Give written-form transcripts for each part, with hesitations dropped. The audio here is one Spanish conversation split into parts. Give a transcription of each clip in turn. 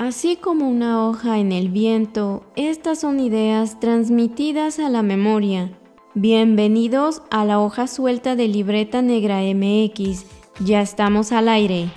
Así como una hoja en el viento, estas son ideas transmitidas a la memoria. Bienvenidos a la hoja suelta de Libreta Negra MX. Ya estamos al aire.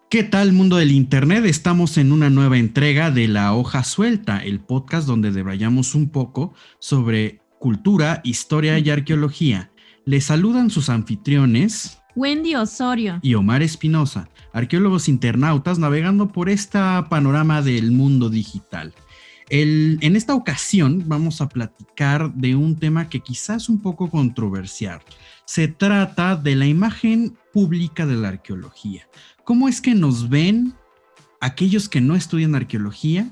¿Qué tal, mundo del internet? Estamos en una nueva entrega de La Hoja Suelta, el podcast donde debrayamos un poco sobre cultura, historia y arqueología. Les saludan sus anfitriones Wendy Osorio y Omar Espinosa, arqueólogos internautas navegando por este panorama del mundo digital. En esta ocasión vamos a platicar de un tema que quizás es un poco controversial. Se trata de la imagen pública de la arqueología. ¿Cómo es que nos ven aquellos que no estudian arqueología,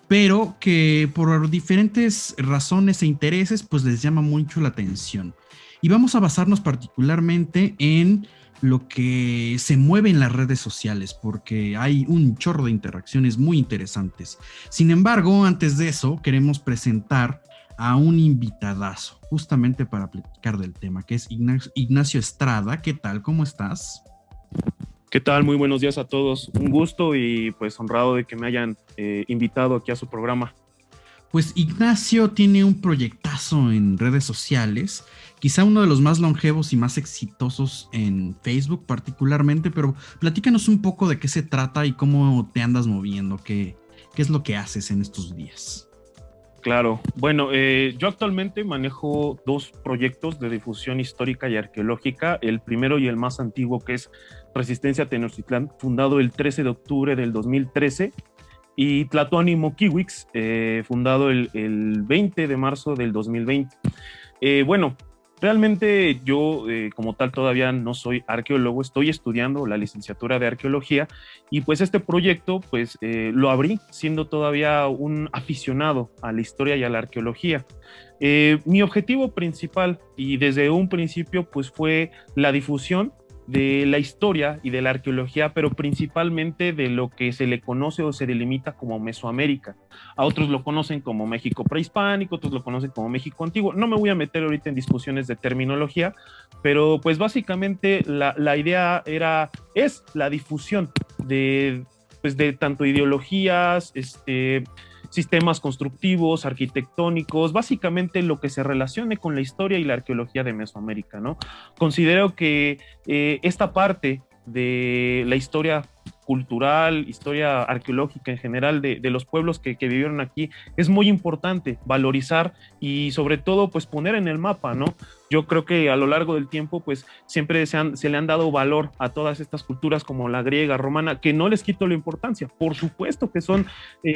pero que por diferentes razones e intereses pues les llama mucho la atención? Y vamos a basarnos particularmente en lo que se mueve en las redes sociales, porque hay un chorro de interacciones muy interesantes. Sin embargo, antes de eso, queremos presentar a un invitadazo, justamente para platicar del tema, que es Ignacio Estrada. ¿Qué tal? ¿Cómo estás? ¿Qué tal? Muy buenos días a todos. Un gusto y pues honrado de que me hayan invitado aquí a su programa. Pues Ignacio tiene un proyectazo en redes sociales, quizá uno de los más longevos y más exitosos en Facebook particularmente, pero platícanos un poco de qué se trata y cómo te andas moviendo, qué es lo que haces en estos días. Claro, bueno, yo actualmente manejo dos proyectos de difusión histórica y arqueológica. El primero y el más antiguo, que es Resistencia Tenochtitlán, fundado el 13 de octubre del 2013, y Tlatoani Moquihuix, fundado el 20 de marzo del 2020. Bueno, realmente yo como tal todavía no soy arqueólogo, estoy estudiando la licenciatura de arqueología y pues este proyecto pues lo abrí siendo todavía un aficionado a la historia y a la arqueología. Mi objetivo principal y desde un principio pues fue la difusión de la historia y de la arqueología, pero principalmente de lo que se le conoce o se delimita como Mesoamérica. A otros lo conocen como México prehispánico, otros lo conocen como México antiguo. No me voy a meter ahorita en discusiones de terminología, pero pues básicamente la idea es la difusión de tanto ideologías, sistemas constructivos, arquitectónicos, básicamente lo que se relacione con la historia y la arqueología de Mesoamérica, ¿no? Considero que esta parte de la historia cultural, historia arqueológica en general de los pueblos que vivieron aquí es muy importante valorizar y sobre todo pues poner en el mapa, ¿no? Yo creo que a lo largo del tiempo pues siempre se le han dado valor a todas estas culturas como la griega, romana, que no les quito la importancia, por supuesto que son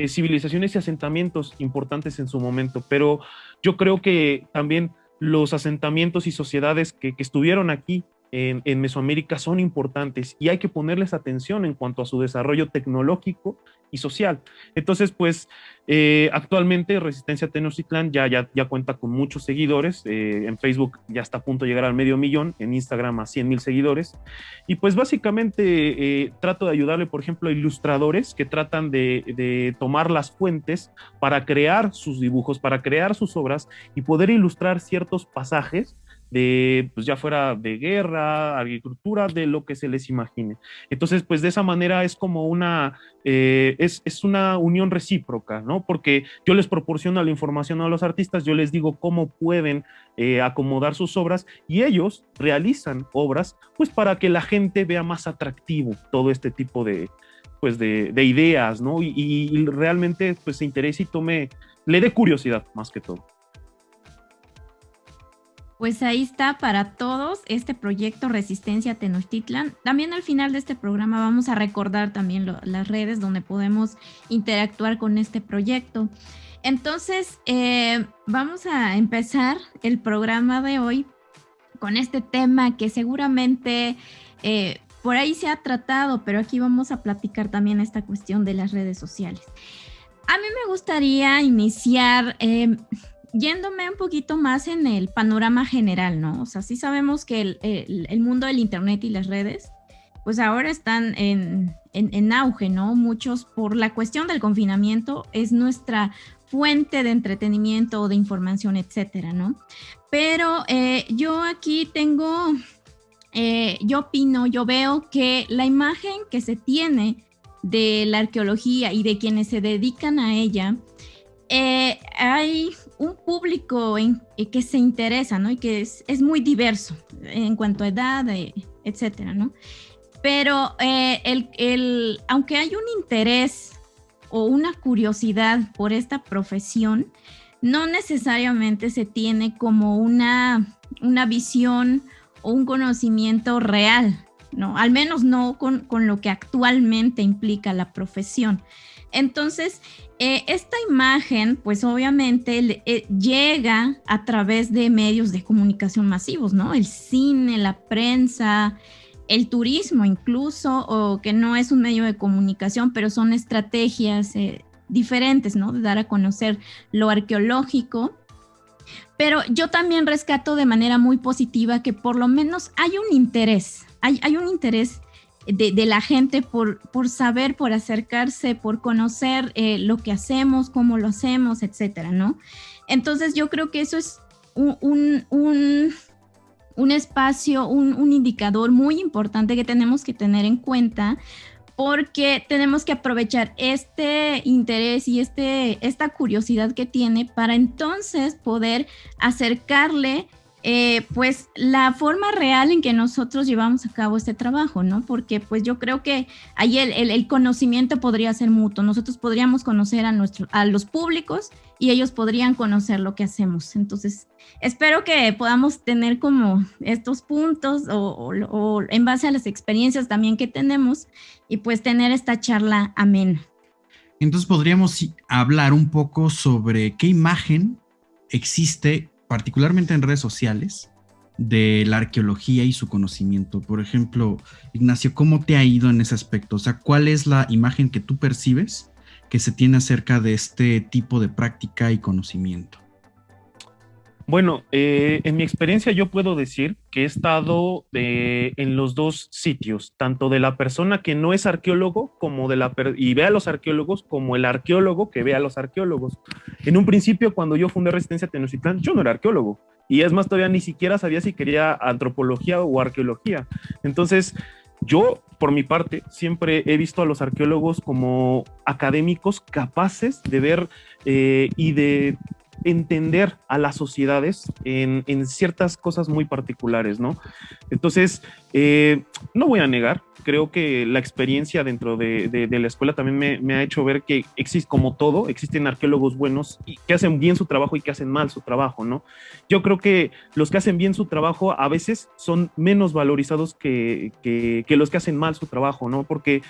civilizaciones y asentamientos importantes en su momento, pero yo creo que también los asentamientos y sociedades que estuvieron aquí en Mesoamérica son importantes y hay que ponerles atención en cuanto a su desarrollo tecnológico y social. Entonces, pues, actualmente Resistencia Tenochtitlán ya cuenta con muchos seguidores. En Facebook ya está a punto de llegar al 500,000, en Instagram a 100,000 seguidores. Y pues básicamente trato de ayudarle, por ejemplo, a ilustradores que tratan de tomar las fuentes para crear sus dibujos, para crear sus obras y poder ilustrar ciertos pasajes pues ya fuera de guerra, agricultura, de lo que se les imagine. Entonces, pues de esa manera es como es una unión recíproca, ¿no? Porque yo les proporciono la información a los artistas, yo les digo cómo pueden acomodar sus obras y ellos realizan obras, pues para que la gente vea más atractivo todo este tipo de ideas, ¿no? Y realmente, pues se interese y le dé curiosidad más que todo. Pues ahí está para todos este proyecto Resistencia Tenochtitlán. También al final de este programa vamos a recordar también las redes donde podemos interactuar con este proyecto. Entonces, vamos a empezar el programa de hoy con este tema que seguramente por ahí se ha tratado, pero aquí vamos a platicar también esta cuestión de las redes sociales. A mí me gustaría iniciar yéndome un poquito más en el panorama general, ¿no? O sea, sí sabemos que el mundo del internet y las redes, pues ahora están en auge, ¿no? Muchos, por la cuestión del confinamiento, es nuestra fuente de entretenimiento o de información, etcétera, ¿no? Pero yo aquí tengo, yo opino, yo veo que la imagen que se tiene de la arqueología y de quienes se dedican a ella, hay un público que se interesa, ¿no? Y que es muy diverso en cuanto a edad, etcétera, ¿no? Pero aunque hay un interés o una curiosidad por esta profesión, no necesariamente se tiene como una visión o un conocimiento real, ¿no? Al menos no con lo que actualmente implica la profesión. Entonces, esta imagen, pues obviamente llega a través de medios de comunicación masivos, ¿no? El cine, la prensa, el turismo incluso, o que no es un medio de comunicación, pero son estrategias diferentes, ¿no? De dar a conocer lo arqueológico. Pero yo también rescato de manera muy positiva que por lo menos hay un interés, hay un interés de la gente por saber, por acercarse, por conocer lo que hacemos, cómo lo hacemos, etcétera, ¿no? Entonces yo creo que eso es un espacio, un indicador muy importante que tenemos que tener en cuenta, porque tenemos que aprovechar este interés y esta curiosidad que tiene para entonces poder acercarle pues la forma real en que nosotros llevamos a cabo este trabajo, ¿no? Porque pues yo creo que ahí el conocimiento podría ser mutuo. Nosotros podríamos conocer a los públicos y ellos podrían conocer lo que hacemos. Entonces, espero que podamos tener como estos puntos o en base a las experiencias también que tenemos y pues tener esta charla amena. Entonces podríamos hablar un poco sobre qué imagen existe particularmente en redes sociales, de la arqueología y su conocimiento. Por ejemplo, Ignacio, ¿cómo te ha ido en ese aspecto? O sea, ¿cuál es la imagen que tú percibes que se tiene acerca de este tipo de práctica y conocimiento? Bueno, en mi experiencia yo puedo decir que he estado en los dos sitios, tanto de la persona que no es arqueólogo como y ve a los arqueólogos, como el arqueólogo que ve a los arqueólogos. En un principio, cuando yo fundé Resistencia Tenochtitlán, yo no era arqueólogo. Y es más, todavía ni siquiera sabía si quería antropología o arqueología. Entonces, yo, por mi parte, siempre he visto a los arqueólogos como académicos capaces de ver y de entender a las sociedades en ciertas cosas muy particulares, ¿no? Entonces, no voy a negar, creo que la experiencia dentro de la escuela también me ha hecho ver que existe, como todo, existen arqueólogos buenos y que hacen bien su trabajo y que hacen mal su trabajo, ¿no? Yo creo que los que hacen bien su trabajo a veces son menos valorizados que los que hacen mal su trabajo, ¿no? Porque,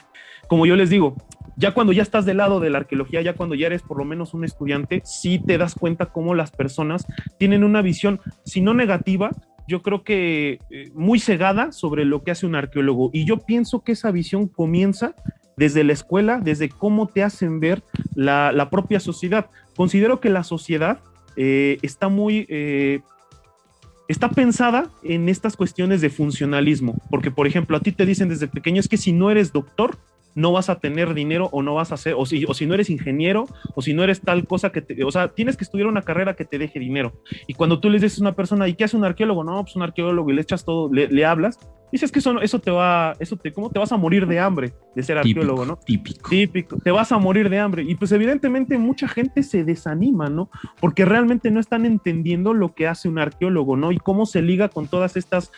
como yo les digo, ya cuando ya estás del lado de la arqueología, ya cuando ya eres por lo menos un estudiante, sí te das cuenta cómo las personas tienen una visión, si no negativa, yo creo que muy cegada sobre lo que hace un arqueólogo. Y yo pienso que esa visión comienza desde la escuela, desde cómo te hacen ver la propia sociedad. Considero que la sociedad está pensada en estas cuestiones de funcionalismo, porque por ejemplo a ti te dicen desde pequeño es que si no eres doctor no vas a tener dinero o no vas a hacer, o si no eres ingeniero o si no eres tal cosa o sea, tienes que estudiar una carrera que te deje dinero. Y cuando tú le dices a una persona, ¿y qué hace un arqueólogo? No, pues un arqueólogo, y le echas todo, le hablas, dices que ¿cómo te vas a morir de hambre de ser arqueólogo, ¿no? Típico, te vas a morir de hambre. Y pues evidentemente mucha gente se desanima, ¿no? Porque realmente no están entendiendo lo que hace un arqueólogo, ¿no? Y cómo se liga con todas estas,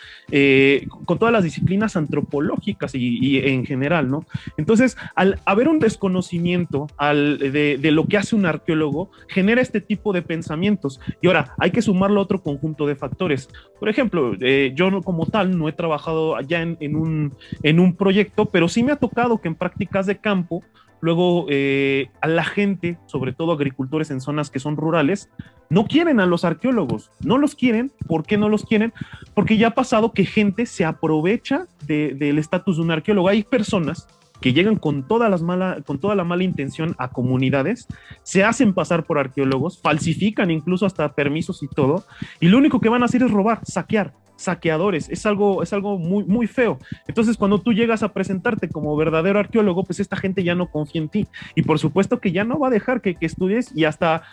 con todas las disciplinas antropológicas y en general, ¿no? Entonces, al haber un desconocimiento de lo que hace un arqueólogo, genera este tipo de pensamientos. Y ahora, hay que sumarlo a otro conjunto de factores. Por ejemplo, yo como tal no he trabajado allá en un proyecto, pero sí me ha tocado que en prácticas de campo, luego a la gente, sobre todo agricultores en zonas que son rurales, no quieren a los arqueólogos, no los quieren. ¿Por qué no los quieren? Porque ya ha pasado que gente se aprovecha del estatus de un arqueólogo. Hay personas que llegan con toda la mala intención a comunidades, se hacen pasar por arqueólogos, falsifican incluso hasta permisos y todo, y lo único que van a hacer es robar, saquear. saqueadores, es algo muy, muy feo. Entonces, cuando tú llegas a presentarte como verdadero arqueólogo, pues esta gente ya no confía en ti. Y por supuesto que ya no va a dejar que estudies, y hasta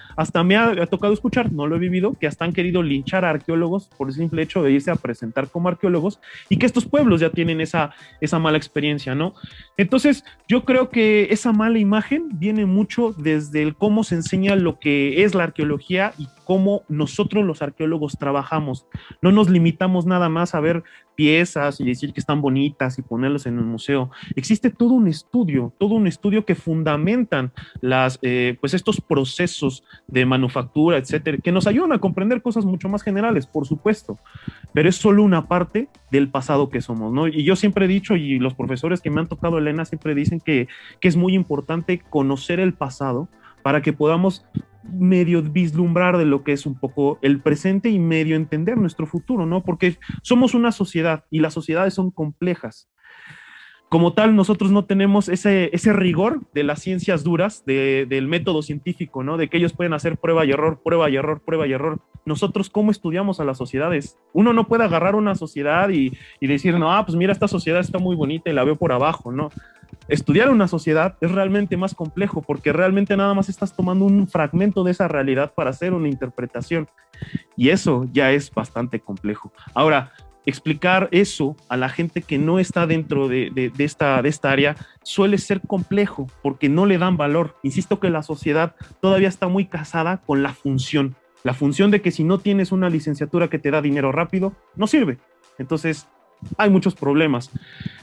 me ha tocado escuchar, no lo he vivido, que hasta han querido linchar a arqueólogos por el simple hecho de irse a presentar como arqueólogos, y que estos pueblos ya tienen esa mala experiencia, ¿no? Entonces, yo creo que esa mala imagen viene mucho desde el cómo se enseña lo que es la arqueología y cómo nosotros los arqueólogos trabajamos. No nos limitamos nada más a ver piezas y decir que están bonitas y ponerlas en el museo. Existe todo un estudio que fundamentan pues estos procesos de manufactura, etcétera, que nos ayudan a comprender cosas mucho más generales, por supuesto, pero es solo una parte del pasado que somos, ¿no? Y yo siempre he dicho, y los profesores que me han tocado, Elena, siempre dicen que es muy importante conocer el pasado para que podamos medio vislumbrar de lo que es un poco el presente y medio entender nuestro futuro, ¿no? Porque somos una sociedad y las sociedades son complejas. Como tal, nosotros no tenemos ese rigor de las ciencias duras, del método científico, ¿no? De que ellos pueden hacer prueba y error, prueba y error, prueba y error. Nosotros, ¿cómo estudiamos a las sociedades? Uno no puede agarrar una sociedad y decir, no, pues mira, esta sociedad está muy bonita y la veo por abajo, ¿no? Estudiar una sociedad es realmente más complejo, porque realmente nada más estás tomando un fragmento de esa realidad para hacer una interpretación, y eso ya es bastante complejo. Ahora, explicar eso a la gente que no está dentro de esta área suele ser complejo, porque no le dan valor. Insisto que la sociedad todavía está muy casada con la función de que si no tienes una licenciatura que te da dinero rápido, no sirve. Entonces, hay muchos problemas.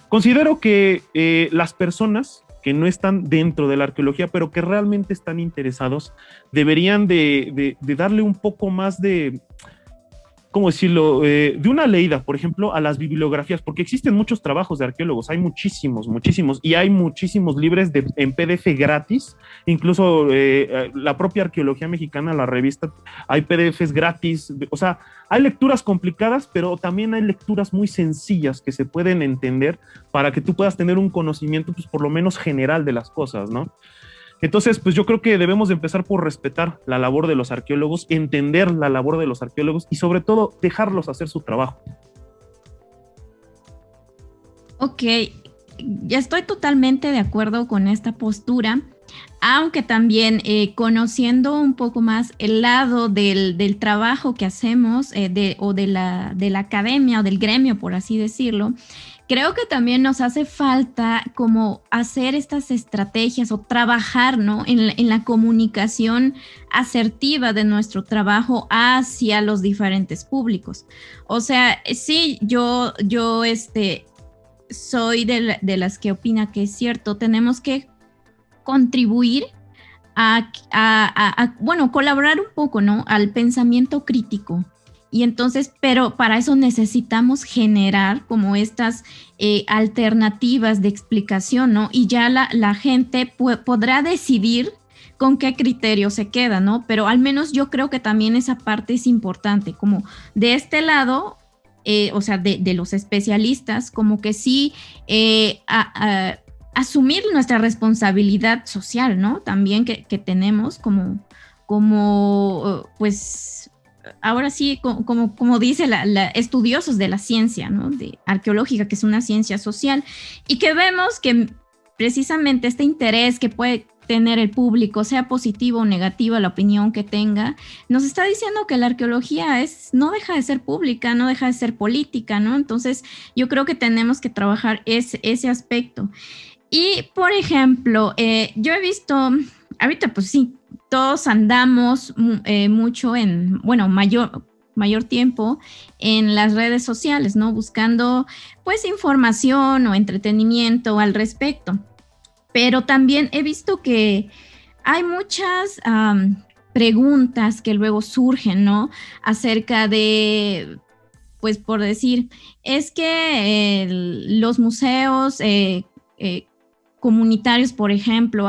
Considero que las personas que no están dentro de la arqueología, pero que realmente están interesados, deberían de darle un poco más de, ¿cómo decirlo?, de una leída, por ejemplo, a las bibliografías, porque existen muchos trabajos de arqueólogos, hay muchísimos, y hay muchísimos libros en PDF gratis, incluso la propia Arqueología Mexicana, la revista, hay PDFs gratis, o sea, hay lecturas complicadas, pero también hay lecturas muy sencillas que se pueden entender para que tú puedas tener un conocimiento, pues por lo menos general de las cosas, ¿no? Entonces, pues yo creo que debemos de empezar por respetar la labor de los arqueólogos, entender la labor de los arqueólogos y sobre todo dejarlos hacer su trabajo. Ok, ya estoy totalmente de acuerdo con esta postura, aunque también conociendo un poco más el lado del trabajo que hacemos o de la academia o del gremio, por así decirlo, creo que también nos hace falta como hacer estas estrategias o trabajar, ¿no?, en la comunicación asertiva de nuestro trabajo hacia los diferentes públicos. O sea, sí, yo soy de las que opina que es cierto, tenemos que contribuir bueno, colaborar un poco, ¿no?, al pensamiento crítico. Y entonces, pero para eso necesitamos generar como estas alternativas de explicación, ¿no? Y ya la gente podrá decidir con qué criterio se queda, ¿no? Pero al menos yo creo que también esa parte es importante, como de este lado, o sea, de los especialistas, como que sí asumir nuestra responsabilidad social, ¿no? También que tenemos como pues ahora sí, como dice estudiosos de la ciencia, ¿no?, de arqueológica, que es una ciencia social, y que vemos que precisamente este interés que puede tener el público, sea positivo o negativa la opinión que tenga, nos está diciendo que la arqueología no deja de ser pública, no deja de ser política, ¿no? Entonces yo creo que tenemos que trabajar ese aspecto. Y, por ejemplo, yo he visto, ahorita pues sí, todos andamos mucho mayor tiempo en las redes sociales, ¿no? Buscando pues información o entretenimiento al respecto. Pero también he visto que hay muchas preguntas que luego surgen, ¿no?, acerca de, pues por decir, es que los museos comunitarios, por ejemplo,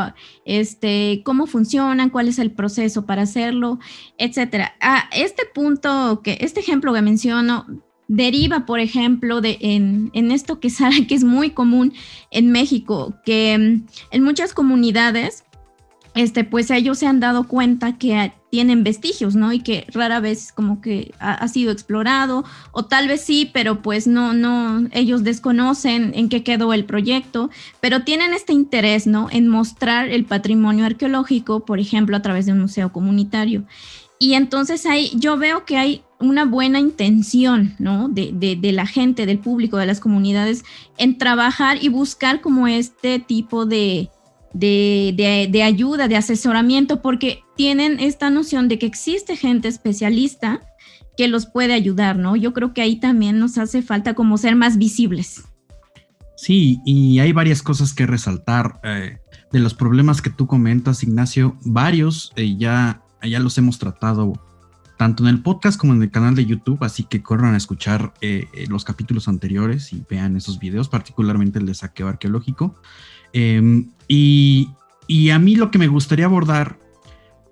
cómo funcionan, cuál es el proceso para hacerlo, etcétera. Este ejemplo que menciono deriva, por ejemplo, en esto que es muy común en México, que en muchas comunidades pues ellos se han dado cuenta que tienen vestigios, ¿no? Y que rara vez como que ha sido explorado, o tal vez sí, pero pues no, ellos desconocen en qué quedó el proyecto, pero tienen este interés, ¿no? En mostrar el patrimonio arqueológico, por ejemplo, a través de un museo comunitario. Y entonces ahí yo veo que hay una buena intención, ¿no? De la gente, del público, de las comunidades, en trabajar y buscar como este tipo de ayuda, de asesoramiento, porque tienen esta noción de que existe gente especialista que los puede ayudar, ¿no? Yo creo que ahí también nos hace falta como ser más visibles. Sí, y hay varias cosas que resaltar. De los problemas que tú comentas, Ignacio, varios ya los hemos tratado tanto en el podcast como en el canal de YouTube, así que corran a escuchar los capítulos anteriores y vean esos videos, particularmente el de saqueo arqueológico. Y a mí lo que me gustaría abordar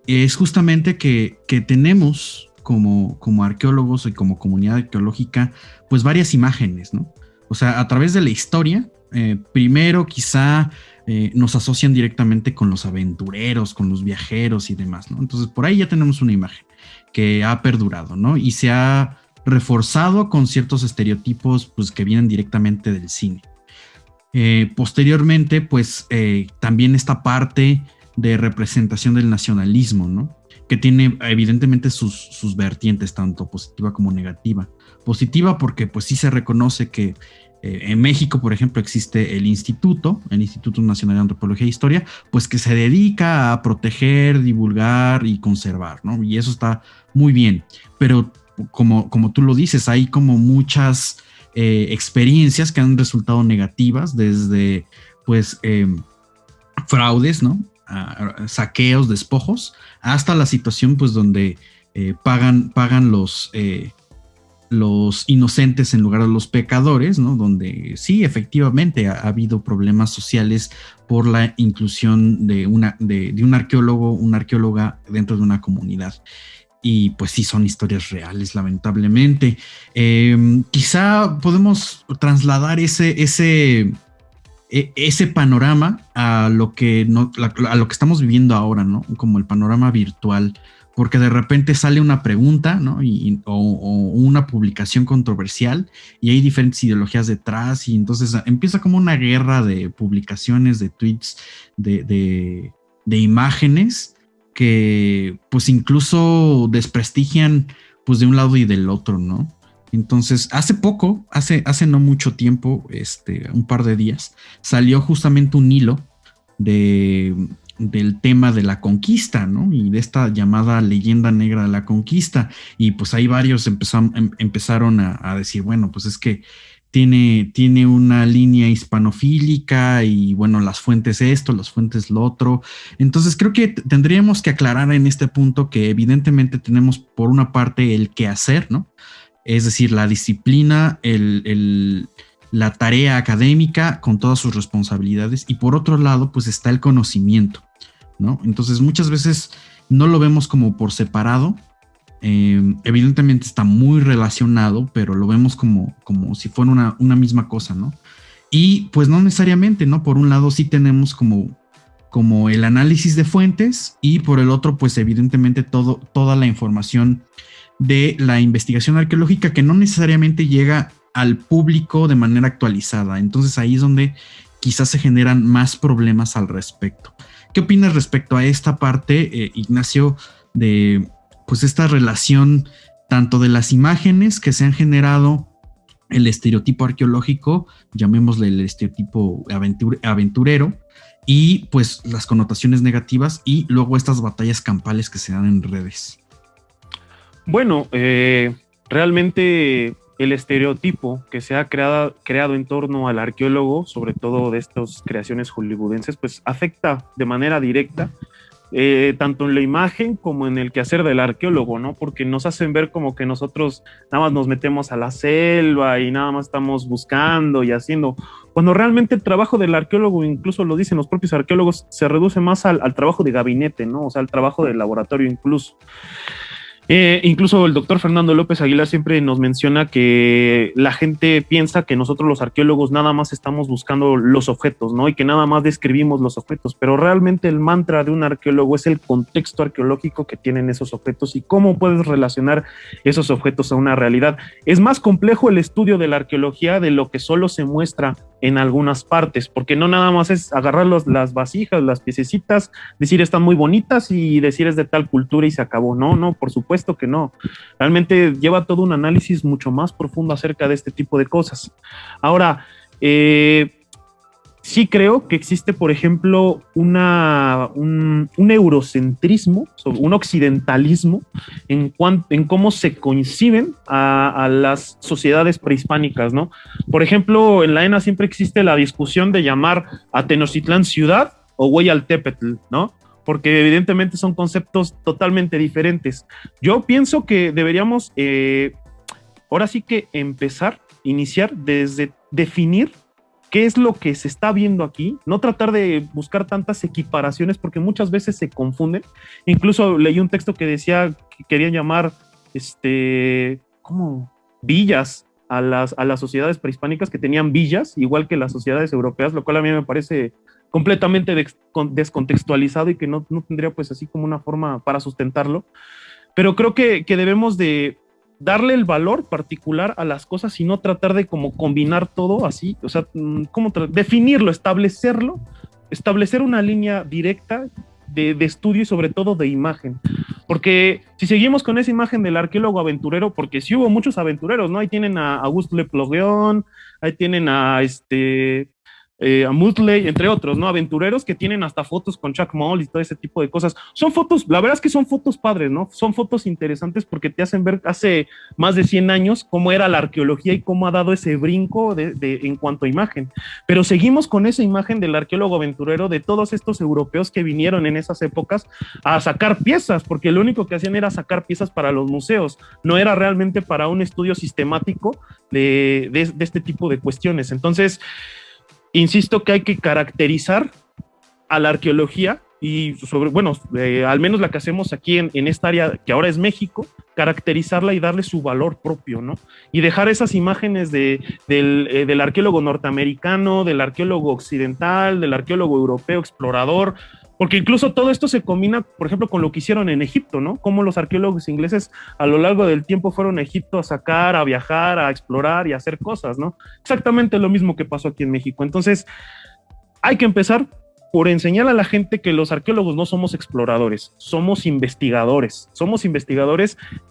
es justamente que tenemos como arqueólogos y como comunidad arqueológica pues varias imágenes, ¿no? O sea, a través de la historia, primero quizá nos asocian directamente con los aventureros, con los viajeros y demás, ¿no? Entonces por ahí ya tenemos una imagen que ha perdurado, ¿no? Y se ha reforzado con ciertos estereotipos pues que vienen directamente del cine. Posteriormente, pues también esta parte de representación del nacionalismo, ¿no? Que tiene evidentemente sus vertientes, tanto positiva como negativa. Positiva porque pues sí se reconoce que en México, por ejemplo, existe el Instituto Nacional de Antropología e Historia, pues que se dedica a proteger, divulgar y conservar, ¿no? Y eso está muy bien, pero como tú lo dices, hay como muchas experiencias que han resultado negativas, desde pues fraudes, ¿no? Saqueos, despojos, hasta la situación pues donde pagan los inocentes en lugar de los pecadores, ¿no? Donde sí, efectivamente ha habido problemas sociales por la inclusión de un arqueólogo, una arqueóloga dentro de una comunidad. Y pues sí, son historias reales, lamentablemente. Quizá podemos trasladar ese panorama a lo que estamos viviendo ahora, ¿no? Como el panorama virtual, porque de repente sale una pregunta, ¿no? O una publicación controversial y hay diferentes ideologías detrás, y entonces empieza como una guerra de publicaciones, de tweets, de imágenes que pues incluso desprestigian pues de un lado y del otro, ¿no? Entonces, hace no mucho tiempo, un par de días, salió justamente un hilo del tema de la conquista, ¿no? Y de esta llamada leyenda negra de la conquista. Y pues ahí varios empezaron a decir, bueno, pues es que tiene una línea hispanofílica y bueno, las fuentes esto, las fuentes lo otro. Entonces creo que tendríamos que aclarar en este punto que evidentemente tenemos por una parte el qué hacer, ¿no? Es decir, la disciplina, la tarea académica con todas sus responsabilidades, y por otro lado pues está el conocimiento, ¿no? Entonces muchas veces no lo vemos como por separado. Evidentemente está muy relacionado, pero lo vemos como si fuera una misma cosa, ¿no? Y pues no necesariamente, ¿no? Por un lado sí tenemos como el análisis de fuentes, y por el otro pues evidentemente toda la información de la investigación arqueológica que no necesariamente llega al público de manera actualizada. Entonces ahí es donde quizás se generan más problemas al respecto. ¿Qué opinas respecto a esta parte, Ignacio, de pues esta relación tanto de las imágenes que se han generado, el estereotipo arqueológico, llamémosle el estereotipo aventurero, y pues las connotaciones negativas, y luego estas batallas campales que se dan en redes? Bueno, realmente el estereotipo que se ha creado en torno al arqueólogo, sobre todo de estas creaciones hollywoodenses, pues afecta de manera directa tanto en la imagen como en el quehacer del arqueólogo, ¿no? Porque nos hacen ver como que nosotros nada más nos metemos a la selva y nada más estamos buscando y haciendo, cuando realmente el trabajo del arqueólogo, incluso lo dicen los propios arqueólogos, se reduce más al trabajo de gabinete, ¿no? O sea, al trabajo de laboratorio incluso. Incluso el doctor Fernando López Aguilar siempre nos menciona que la gente piensa que nosotros los arqueólogos nada más estamos buscando los objetos, ¿no? Y que nada más describimos los objetos, pero realmente el mantra de un arqueólogo es el contexto arqueológico que tienen esos objetos y cómo puedes relacionar esos objetos a una realidad. Es más complejo el estudio de la arqueología de lo que solo se muestra en algunas partes, porque no nada más es agarrar las vasijas, las piececitas, decir están muy bonitas y decir es de tal cultura y se acabó. No, por supuesto que no. Realmente lleva todo un análisis mucho más profundo acerca de este tipo de cosas. Ahora, sí creo que existe, por ejemplo, un eurocentrismo, un occidentalismo en cómo se conciben a las sociedades prehispánicas, ¿no? Por ejemplo, en la ENA siempre existe la discusión de llamar a Tenochtitlán ciudad o Hueyaltépetl, ¿no? Porque evidentemente son conceptos totalmente diferentes. Yo pienso que deberíamos, ahora sí que iniciar desde definir qué es lo que se está viendo aquí, no tratar de buscar tantas equiparaciones porque muchas veces se confunden. Incluso leí un texto que decía que querían llamar, ¿cómo? Villas a las sociedades prehispánicas que tenían villas, igual que las sociedades europeas, lo cual a mí me parece completamente descontextualizado y que no tendría pues así como una forma para sustentarlo, pero creo que debemos de darle el valor particular a las cosas y no tratar de como combinar todo así, o sea, definirlo, establecer una línea directa de estudio y sobre todo de imagen, porque si seguimos con esa imagen del arqueólogo aventurero, porque sí hubo muchos aventureros, ¿no? Ahí tienen a Auguste Le Plongeon, ahí tienen a Mutley, entre otros, ¿no? Aventureros que tienen hasta fotos con Chuck Moll y todo ese tipo de cosas. Son fotos, la verdad es que son fotos padres, ¿no? Son fotos interesantes porque te hacen ver hace más de 100 años cómo era la arqueología y cómo ha dado ese brinco en cuanto a imagen. Pero seguimos con esa imagen del arqueólogo aventurero, de todos estos europeos que vinieron en esas épocas a sacar piezas, porque lo único que hacían era sacar piezas para los museos, no era realmente para un estudio sistemático de este tipo de cuestiones. Entonces, insisto que hay que caracterizar a la arqueología y al menos la que hacemos aquí en esta área que ahora es México, caracterizarla y darle su valor propio, ¿no? Y dejar esas imágenes del arqueólogo norteamericano, del arqueólogo occidental, del arqueólogo europeo explorador, porque incluso todo esto se combina, por ejemplo, con lo que hicieron en Egipto, ¿no? Cómo los arqueólogos ingleses a lo largo del tiempo fueron a Egipto a sacar, a viajar, a explorar y a hacer cosas, ¿no? Exactamente lo mismo que pasó aquí en México. Entonces, hay que empezar por enseñar a la gente que los arqueólogos no somos exploradores, somos investigadores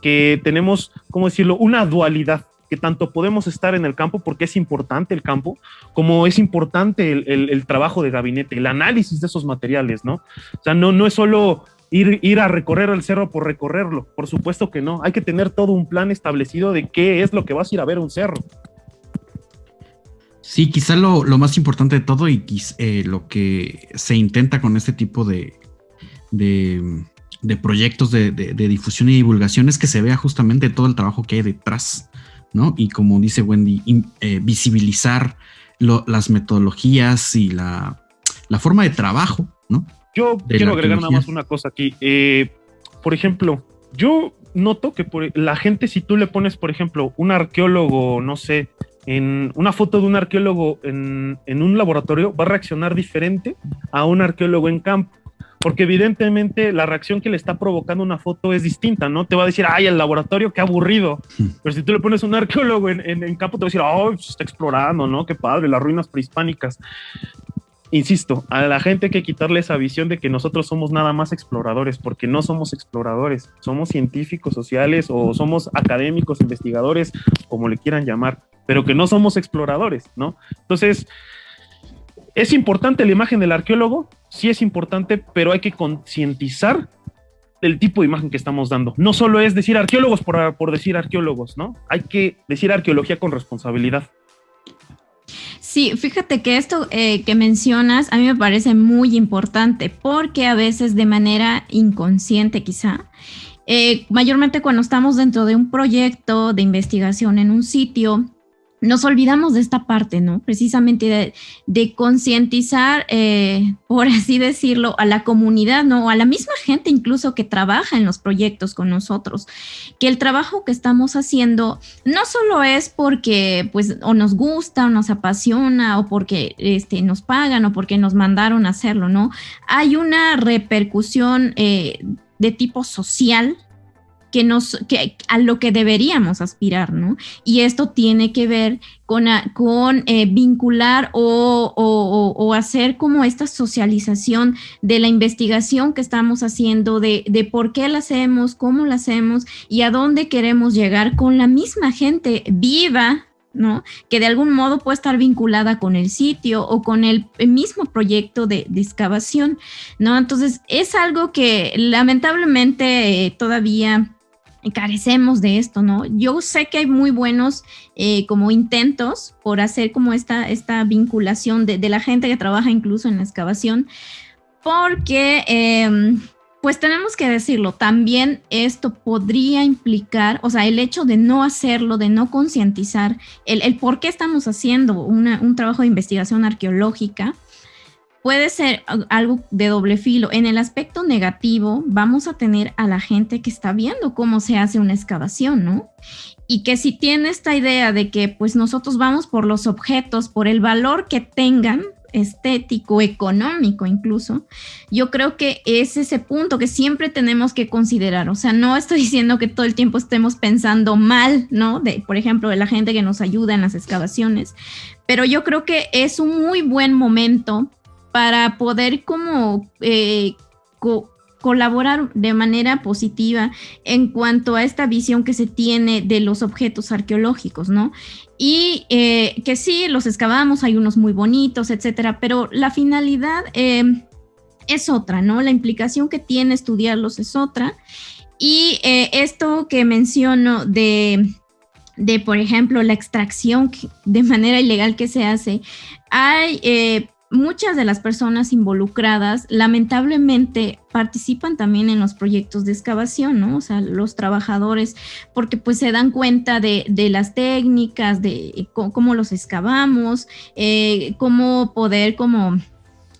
que tenemos, ¿cómo decirlo?, una dualidad, que tanto podemos estar en el campo porque es importante el campo, como es importante el trabajo de gabinete, el análisis de esos materiales, ¿no? O sea, no es solo ir a recorrer el cerro por recorrerlo, por supuesto que no, hay que tener todo un plan establecido de qué es lo que vas a ir a ver un cerro. Sí, quizá lo más importante de todo y lo que se intenta con este tipo de proyectos de difusión y divulgación es que se vea justamente todo el trabajo que hay detrás, ¿no? Y como dice Wendy, visibilizar las metodologías y la forma de trabajo, ¿no? Yo quiero agregar nada más una cosa aquí. Por ejemplo, yo noto que la gente, si tú le pones, por ejemplo, un arqueólogo, no sé, en una foto de un arqueólogo en un laboratorio, va a reaccionar diferente a un arqueólogo en campo. Porque evidentemente la reacción que le está provocando una foto es distinta, ¿no? Te va a decir, ay, el laboratorio, qué aburrido. Pero si tú le pones un arqueólogo en campo, te va a decir, oh, se está explorando, ¿no? Qué padre, las ruinas prehispánicas. Insisto, a la gente hay que quitarle esa visión de que nosotros somos nada más exploradores, porque no somos exploradores, somos científicos sociales o somos académicos, investigadores, como le quieran llamar, pero que no somos exploradores, ¿no? Entonces, ¿es importante la imagen del arqueólogo? Sí es importante, pero hay que concientizar el tipo de imagen que estamos dando. No solo es decir arqueólogos por decir arqueólogos, ¿no? Hay que decir arqueología con responsabilidad. Sí, fíjate que esto que mencionas a mí me parece muy importante porque a veces de manera inconsciente quizá, mayormente cuando estamos dentro de un proyecto de investigación en un sitio, nos olvidamos de esta parte, ¿no? Precisamente de concientizar, por así decirlo, a la comunidad, ¿no? A la misma gente incluso que trabaja en los proyectos con nosotros, que el trabajo que estamos haciendo no solo es porque, pues, o nos gusta, o nos apasiona, o porque nos pagan, o porque nos mandaron a hacerlo, ¿no? Hay una repercusión de tipo social que a lo que deberíamos aspirar, ¿no? Y esto tiene que ver con vincular o hacer como esta socialización de la investigación que estamos haciendo, de por qué la hacemos, cómo la hacemos y a dónde queremos llegar con la misma gente viva, ¿no? Que de algún modo puede estar vinculada con el sitio o con el mismo proyecto de excavación, ¿no? Entonces es algo que lamentablemente todavía carecemos de esto, ¿no? Yo sé que hay muy buenos como intentos por hacer como esta vinculación de la gente que trabaja incluso en la excavación, porque pues tenemos que decirlo, también esto podría implicar, o sea, el hecho de no hacerlo, de no concientizar el por qué estamos haciendo un trabajo de investigación arqueológica, puede ser algo de doble filo. En el aspecto negativo, vamos a tener a la gente que está viendo cómo se hace una excavación, ¿no? Y que si tiene esta idea de que pues nosotros vamos por los objetos, por el valor que tengan, estético, económico incluso, yo creo que es ese punto que siempre tenemos que considerar. O sea, no estoy diciendo que todo el tiempo estemos pensando mal, ¿no? Por ejemplo, de la gente que nos ayuda en las excavaciones, pero yo creo que es un muy buen momento para poder como colaborar de manera positiva en cuanto a esta visión que se tiene de los objetos arqueológicos, ¿no? Y que sí, los excavamos, hay unos muy bonitos, etcétera, pero la finalidad es otra, ¿no? La implicación que tiene estudiarlos es otra. Y esto que menciono de, por ejemplo, la extracción de manera ilegal que se hace, hay muchas de las personas involucradas lamentablemente participan también en los proyectos de excavación, ¿no? O sea, los trabajadores, porque pues se dan cuenta de las técnicas, de cómo los excavamos, cómo poder como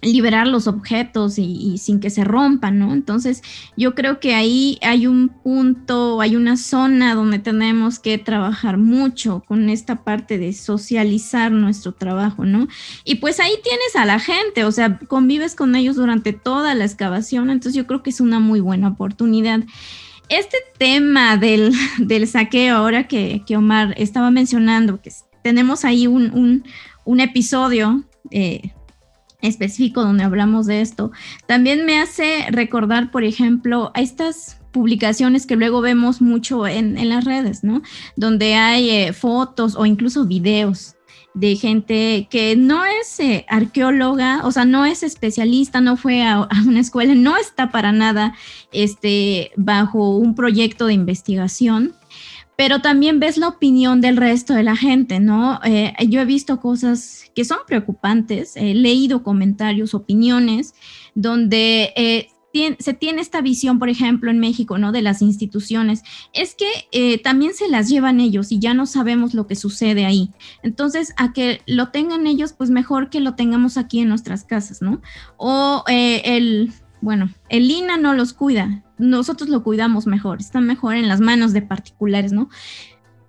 liberar los objetos y sin que se rompan, ¿no? Entonces, yo creo que ahí hay un punto, hay una zona donde tenemos que trabajar mucho con esta parte de socializar nuestro trabajo, ¿no? Y pues ahí tienes a la gente, o sea, convives con ellos durante toda la excavación, entonces yo creo que es una muy buena oportunidad. Este tema del saqueo, ahora que Omar estaba mencionando, que tenemos ahí un episodio específico donde hablamos de esto, también me hace recordar, por ejemplo, a estas publicaciones que luego vemos mucho en las redes, ¿no? Donde hay fotos o incluso videos de gente que no es arqueóloga, o sea, no es especialista, no fue a una escuela, no está para nada bajo un proyecto de investigación, pero también ves la opinión del resto de la gente, ¿no? Yo he visto cosas que son preocupantes, he leído comentarios, opiniones, donde se tiene esta visión, por ejemplo, en México, ¿no? De las instituciones, es que también se las llevan ellos y ya no sabemos lo que sucede ahí. Entonces, a que lo tengan ellos, pues mejor que lo tengamos aquí en nuestras casas, ¿no? O el INAH no los cuida, nosotros lo cuidamos mejor, está mejor en las manos de particulares, ¿no?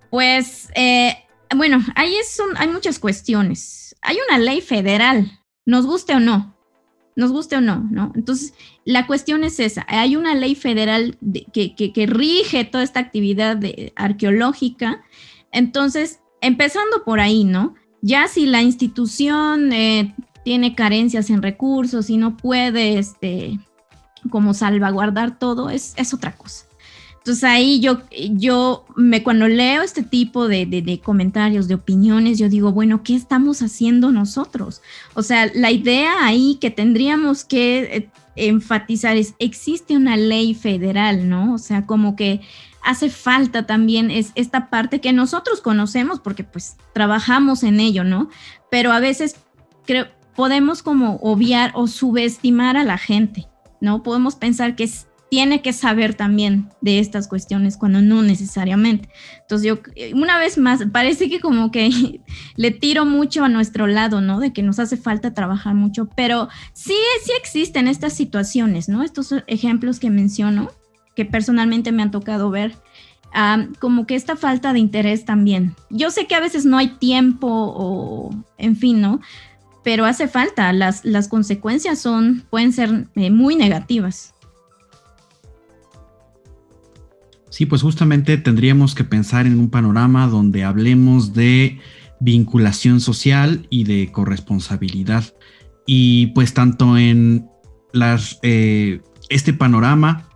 Pues, ahí hay muchas cuestiones. Hay una ley federal, nos guste o no, ¿no? Entonces, la cuestión es esa, hay una ley federal que rige toda esta actividad arqueológica, entonces, empezando por ahí, ¿no? Ya si la institución tiene carencias en recursos y no puede, como salvaguardar todo, es otra cosa. Entonces ahí cuando leo este tipo de comentarios, de opiniones, yo digo, bueno, ¿qué estamos haciendo nosotros? O sea, la idea ahí que tendríamos que enfatizar es, existe una ley federal, ¿no? O sea, como que hace falta también esta parte que nosotros conocemos porque pues trabajamos en ello, ¿no? Pero a veces podemos como obviar o subestimar a la gente, ¿no? Podemos pensar que tiene que saber también de estas cuestiones cuando no necesariamente. Entonces yo, una vez más, parece que como que le tiro mucho a nuestro lado, ¿no? De que nos hace falta trabajar mucho, pero sí existen estas situaciones, ¿no? Estos ejemplos que menciono, que personalmente me han tocado ver, como que esta falta de interés también. Yo sé que a veces no hay tiempo o, en fin, ¿no? Pero hace falta, las consecuencias pueden ser muy negativas. Sí, pues justamente tendríamos que pensar en un panorama donde hablemos de vinculación social y de corresponsabilidad. Y pues tanto en este panorama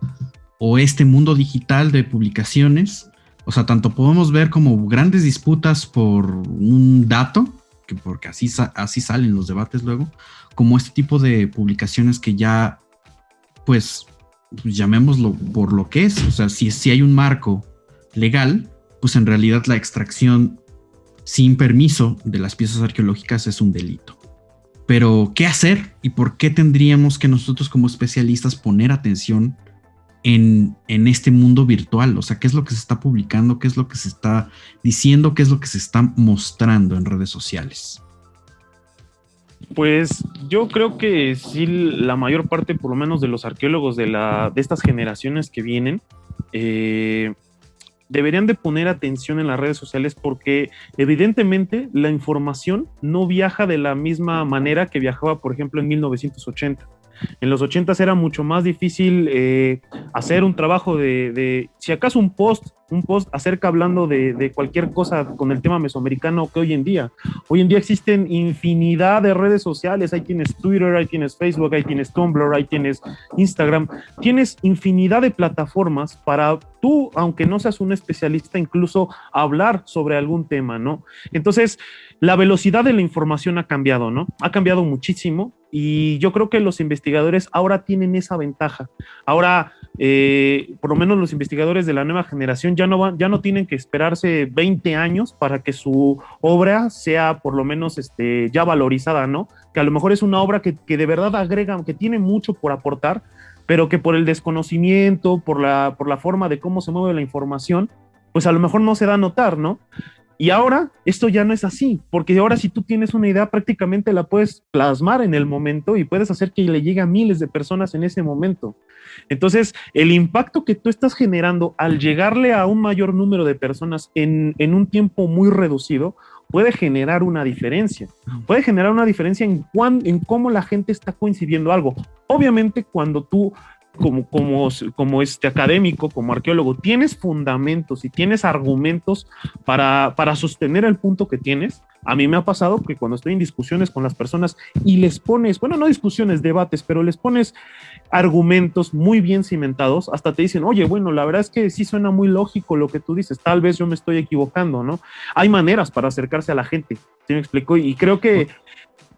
o este mundo digital de publicaciones, o sea, tanto podemos ver como grandes disputas por un dato, porque así salen los debates luego, como este tipo de publicaciones que ya, pues llamémoslo por lo que es. O sea, si hay un marco legal, pues en realidad la extracción sin permiso de las piezas arqueológicas es un delito. Pero, ¿qué hacer? ¿Y por qué tendríamos que nosotros como especialistas poner atención en este mundo virtual? O sea, ¿qué es lo que se está publicando? ¿Qué es lo que se está diciendo? ¿Qué es lo que se está mostrando en redes sociales? Pues yo creo que sí, la mayor parte, por lo menos de los arqueólogos de estas generaciones que vienen, deberían de poner atención en las redes sociales, porque evidentemente la información no viaja de la misma manera que viajaba, por ejemplo, en 1980. En los 80 era mucho más difícil hacer un trabajo de si acaso un post acerca hablando de cualquier cosa con el tema mesoamericano, que hoy en día existen infinidad de redes sociales. Ahí tienes Twitter, ahí tienes Facebook, ahí tienes Tumblr, ahí tienes Instagram. Tienes infinidad de plataformas para tú, aunque no seas un especialista, incluso hablar sobre algún tema, ¿no? Entonces, la velocidad de la información ha cambiado, ¿no? Ha cambiado muchísimo, y yo creo que los investigadores ahora tienen esa ventaja. Ahora, por lo menos los investigadores de la nueva generación ya no tienen que esperarse 20 años para que su obra sea por lo menos ya valorizada, ¿no? Que a lo mejor es una obra que de verdad agrega, que tiene mucho por aportar, pero que por el desconocimiento, por la forma de cómo se mueve la información, pues a lo mejor no se da a notar, ¿no? Y ahora esto ya no es así, porque ahora si tú tienes una idea, prácticamente la puedes plasmar en el momento y puedes hacer que le llegue a miles de personas en ese momento. Entonces, el impacto que tú estás generando al llegarle a un mayor número de personas en un tiempo muy reducido puede generar una diferencia. Puede generar una diferencia en cómo la gente está coincidiendo algo. Obviamente, cuando tú como académico, como arqueólogo, tienes fundamentos y tienes argumentos para sostener el punto que tienes. A mí me ha pasado que cuando estoy en discusiones con las personas y les pones, bueno, no discusiones, debates, pero les pones argumentos muy bien cimentados, hasta te dicen, oye, bueno, la verdad es que sí suena muy lógico lo que tú dices, tal vez yo me estoy equivocando, ¿no? Hay maneras para acercarse a la gente, ¿sí me explico? Y creo que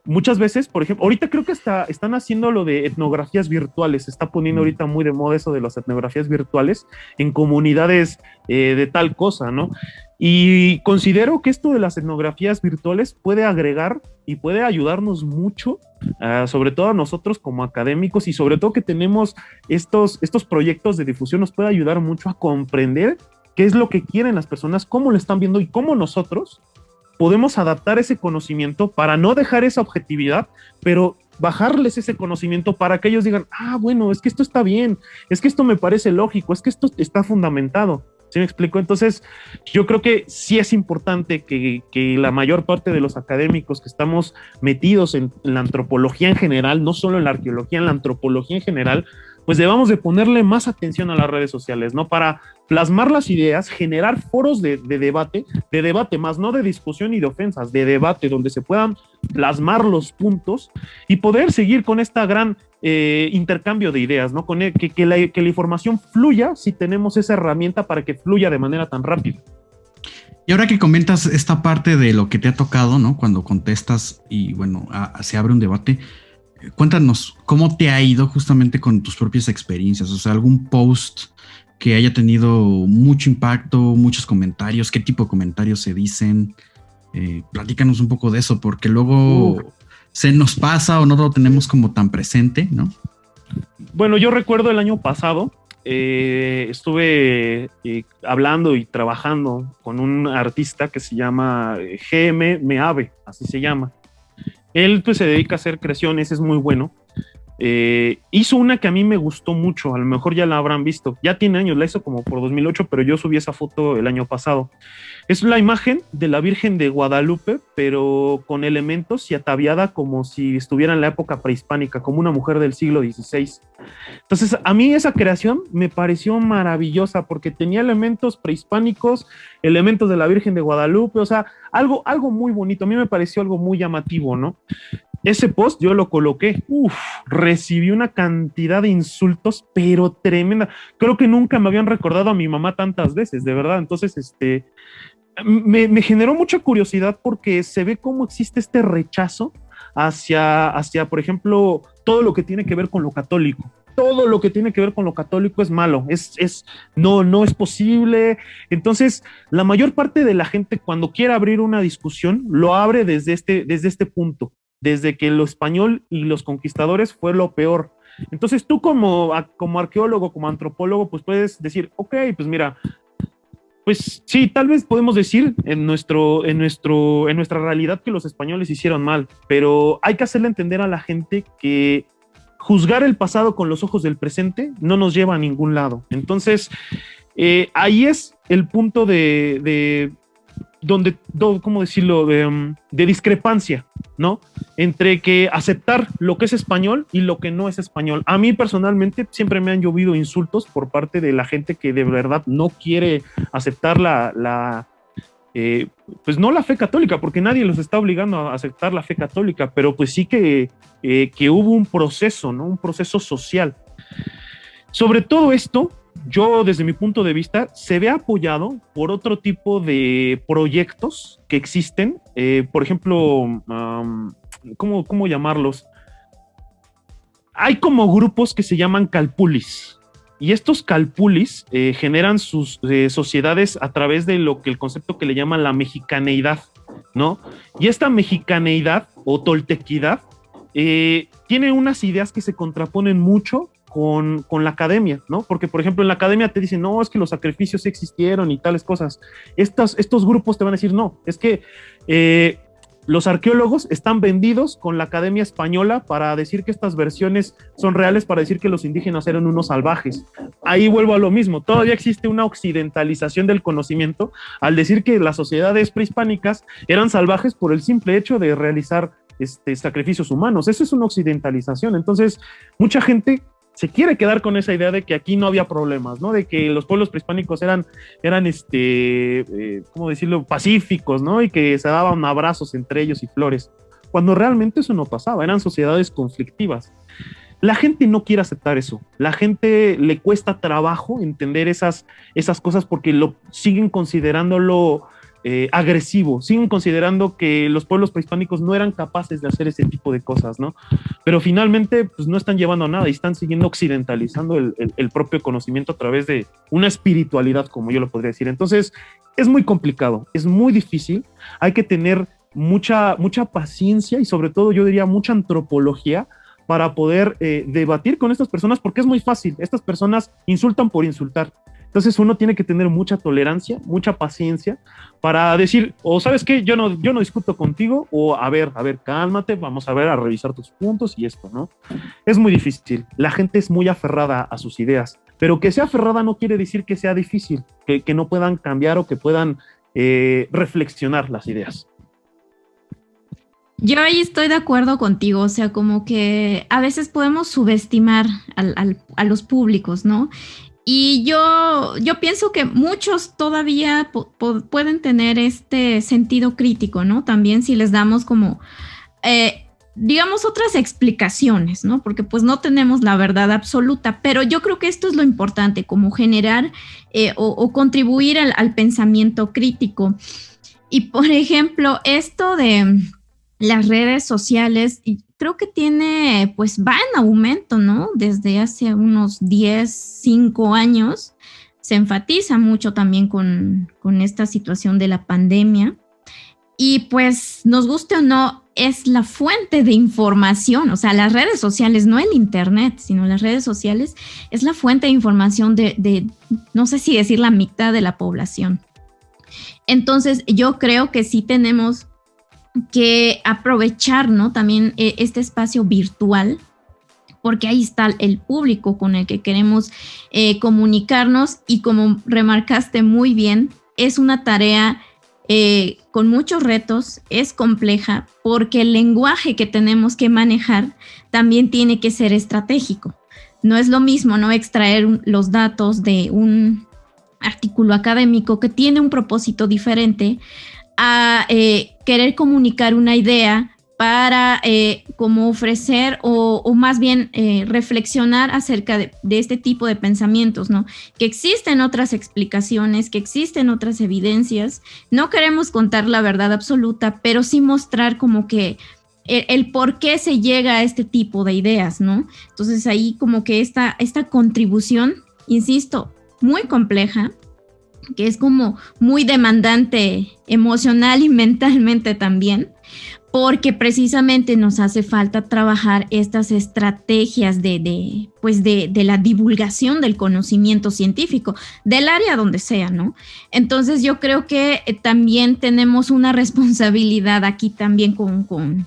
muchas veces, por ejemplo, ahorita creo que están haciendo lo de etnografías virtuales, se está poniendo ahorita muy de moda eso de las etnografías virtuales en comunidades de tal cosa, ¿no? Y considero que esto de las etnografías virtuales puede agregar y puede ayudarnos mucho, sobre todo a nosotros como académicos, y sobre todo que tenemos estos proyectos de difusión, nos puede ayudar mucho a comprender qué es lo que quieren las personas, cómo lo están viendo y cómo nosotros podemos adaptar ese conocimiento para no dejar esa objetividad, pero bajarles ese conocimiento para que ellos digan, bueno, es que esto está bien, es que esto me parece lógico, es que esto está fundamentado. ¿Sí me explico? Entonces, yo creo que sí es importante que la mayor parte de los académicos que estamos metidos en la antropología en general, no solo en la arqueología, en la antropología en general, pues debamos de ponerle más atención a las redes sociales, ¿no? Para plasmar las ideas, generar foros de debate más, no de discusión y de ofensas, de debate, donde se puedan plasmar los puntos y poder seguir con esta gran intercambio de ideas, ¿no? Que la información fluya, si tenemos esa herramienta para que fluya de manera tan rápida. Y ahora que comentas esta parte de lo que te ha tocado, ¿no? Cuando contestas y bueno, se abre un debate, cuéntanos cómo te ha ido justamente con tus propias experiencias, o sea, algún post que haya tenido mucho impacto, muchos comentarios, qué tipo de comentarios se dicen. Platícanos un poco de eso, porque luego se nos pasa o no lo tenemos como tan presente, ¿no? Bueno, yo recuerdo el año pasado, estuve hablando y trabajando con un artista que se llama GM Meave, así se llama. Él pues se dedica a hacer creaciones, es muy bueno. Hizo una que a mí me gustó mucho, a lo mejor ya la habrán visto, ya tiene años, la hizo como por 2008, pero yo subí esa foto el año pasado. Es la imagen de la Virgen de Guadalupe, pero con elementos y ataviada como si estuviera en la época prehispánica, como una mujer del siglo XVI. Entonces, a mí esa creación me pareció maravillosa porque tenía elementos prehispánicos, elementos de la Virgen de Guadalupe, o sea, algo muy bonito. A mí me pareció algo muy llamativo, ¿no? Ese post yo lo coloqué, recibí una cantidad de insultos, pero tremenda. Creo que nunca me habían recordado a mi mamá tantas veces, de verdad. Entonces, me generó mucha curiosidad porque se ve cómo existe este rechazo hacia, por ejemplo, todo lo que tiene que ver con lo católico. Todo lo que tiene que ver con lo católico es malo, no es posible. Entonces, la mayor parte de la gente cuando quiere abrir una discusión, lo abre desde este punto, desde que lo español y los conquistadores fue lo peor. Entonces, tú como arqueólogo, como antropólogo, pues puedes decir, ok, pues mira, pues sí, tal vez podemos decir en nuestra realidad que los españoles hicieron mal, pero hay que hacerle entender a la gente que juzgar el pasado con los ojos del presente no nos lleva a ningún lado. Entonces, ahí es el punto de ¿cómo decirlo? De discrepancia, ¿no? Entre que aceptar lo que es español y lo que no es español. A mí personalmente siempre me han llovido insultos por parte de la gente que de verdad no quiere aceptar pues no la fe católica, porque nadie los está obligando a aceptar la fe católica, pero pues sí que hubo un proceso, ¿no? Un proceso social. Sobre todo esto, yo desde mi punto de vista, se ve apoyado por otro tipo de proyectos que existen, por ejemplo, ¿cómo llamarlos? Hay como grupos que se llaman calpulis, y estos calpulis generan sus sociedades a través de lo que el concepto que le llaman la mexicaneidad, ¿no? Y esta mexicaneidad o toltequidad tiene unas ideas que se contraponen mucho con la academia, ¿no? Porque, por ejemplo, en la academia te dicen, no, es que los sacrificios existieron y tales cosas. Estos grupos te van a decir, no, es que los arqueólogos están vendidos con la Academia Española para decir que estas versiones son reales, para decir que los indígenas eran unos salvajes. Ahí vuelvo a lo mismo, todavía existe una occidentalización del conocimiento al decir que las sociedades prehispánicas eran salvajes por el simple hecho de realizar sacrificios humanos. Eso es una occidentalización. Entonces, mucha gente se quiere quedar con esa idea de que aquí no había problemas, ¿no? De que los pueblos prehispánicos eran ¿cómo decirlo? Pacíficos, ¿no? Y que se daban abrazos entre ellos y flores, cuando realmente eso no pasaba, eran sociedades conflictivas. La gente no quiere aceptar eso, la gente le cuesta trabajo entender esas cosas porque lo siguen considerándolo agresivo, siguen considerando que los pueblos prehispánicos no eran capaces de hacer ese tipo de cosas, ¿no? Pero finalmente pues no están llevando a nada y están siguiendo occidentalizando el propio conocimiento a través de una espiritualidad, como yo lo podría decir. Entonces es muy complicado, es muy difícil, hay que tener mucha paciencia y sobre todo yo diría mucha antropología para poder debatir con estas personas, porque es muy fácil, estas personas insultan por insultar. Entonces uno tiene que tener mucha tolerancia, mucha paciencia para decir, o sabes qué, yo no discuto contigo, o a ver, cálmate, vamos a revisar tus puntos y esto, ¿no? Es muy difícil, la gente es muy aferrada a sus ideas, pero que sea aferrada no quiere decir que sea difícil, que no puedan cambiar o que puedan reflexionar las ideas. Yo ahí estoy de acuerdo contigo, o sea, como que a veces podemos subestimar a los públicos, ¿no? Y yo pienso que muchos todavía pueden tener este sentido crítico, ¿no? También si les damos como, digamos, otras explicaciones, ¿no? Porque pues no tenemos la verdad absoluta, pero yo creo que esto es lo importante, como generar o contribuir al pensamiento crítico. Y por ejemplo, esto de las redes sociales, creo que va en aumento, ¿no? Desde hace unos 5 años se enfatiza mucho también con esta situación de la pandemia. Y pues, nos guste o no, es la fuente de información, o sea, las redes sociales, no el internet, sino las redes sociales, es la fuente de información de no sé si decir la mitad de la población. Entonces, yo creo que sí tenemos que aprovechar, ¿no? También este espacio virtual, porque ahí está el público con el que queremos comunicarnos, y como remarcaste muy bien, es una tarea con muchos retos, es compleja, porque el lenguaje que tenemos que manejar también tiene que ser estratégico. No es lo mismo, ¿no?, extraer los datos de un artículo académico que tiene un propósito diferente a querer comunicar una idea para como ofrecer o más bien reflexionar acerca de este tipo de pensamientos, ¿no? Que existen otras explicaciones, que existen otras evidencias. No queremos contar la verdad absoluta, pero sí mostrar como que el por qué se llega a este tipo de ideas, ¿no? Entonces ahí como que esta contribución, insisto, muy compleja, que es como muy demandante emocional y mentalmente también, porque precisamente nos hace falta trabajar estas estrategias de la divulgación del conocimiento científico, del área donde sea, ¿no? Entonces yo creo que también tenemos una responsabilidad aquí también con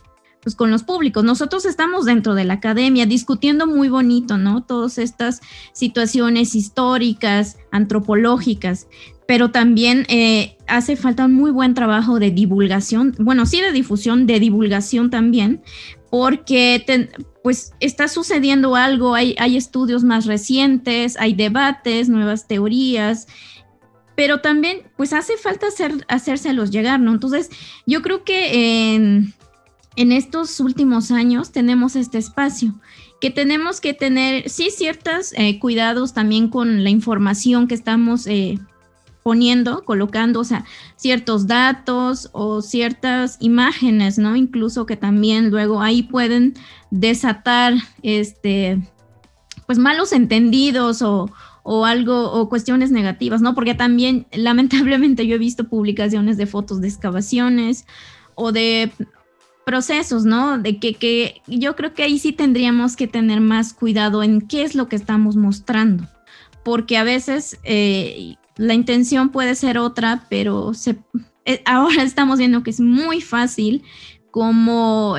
los públicos. Nosotros estamos dentro de la academia discutiendo muy bonito, ¿no? Todas estas situaciones históricas, antropológicas, pero también hace falta un muy buen trabajo de divulgación, bueno, sí de difusión, de divulgación también, porque pues está sucediendo algo, hay estudios más recientes, hay debates, nuevas teorías, pero también pues hace falta hacérselos llegar, ¿no? Entonces yo creo que en estos últimos años tenemos este espacio, que tenemos que tener, sí, ciertos cuidados también con la información que estamos colocando, o sea, ciertos datos o ciertas imágenes, ¿no? Incluso que también luego ahí pueden desatar, pues malos entendidos o algo, o cuestiones negativas, ¿no? Porque también, lamentablemente, yo he visto publicaciones de fotos de excavaciones o de procesos, ¿no? De que yo creo que ahí sí tendríamos que tener más cuidado en qué es lo que estamos mostrando, porque a veces la intención puede ser otra, pero ahora estamos viendo que es muy fácil como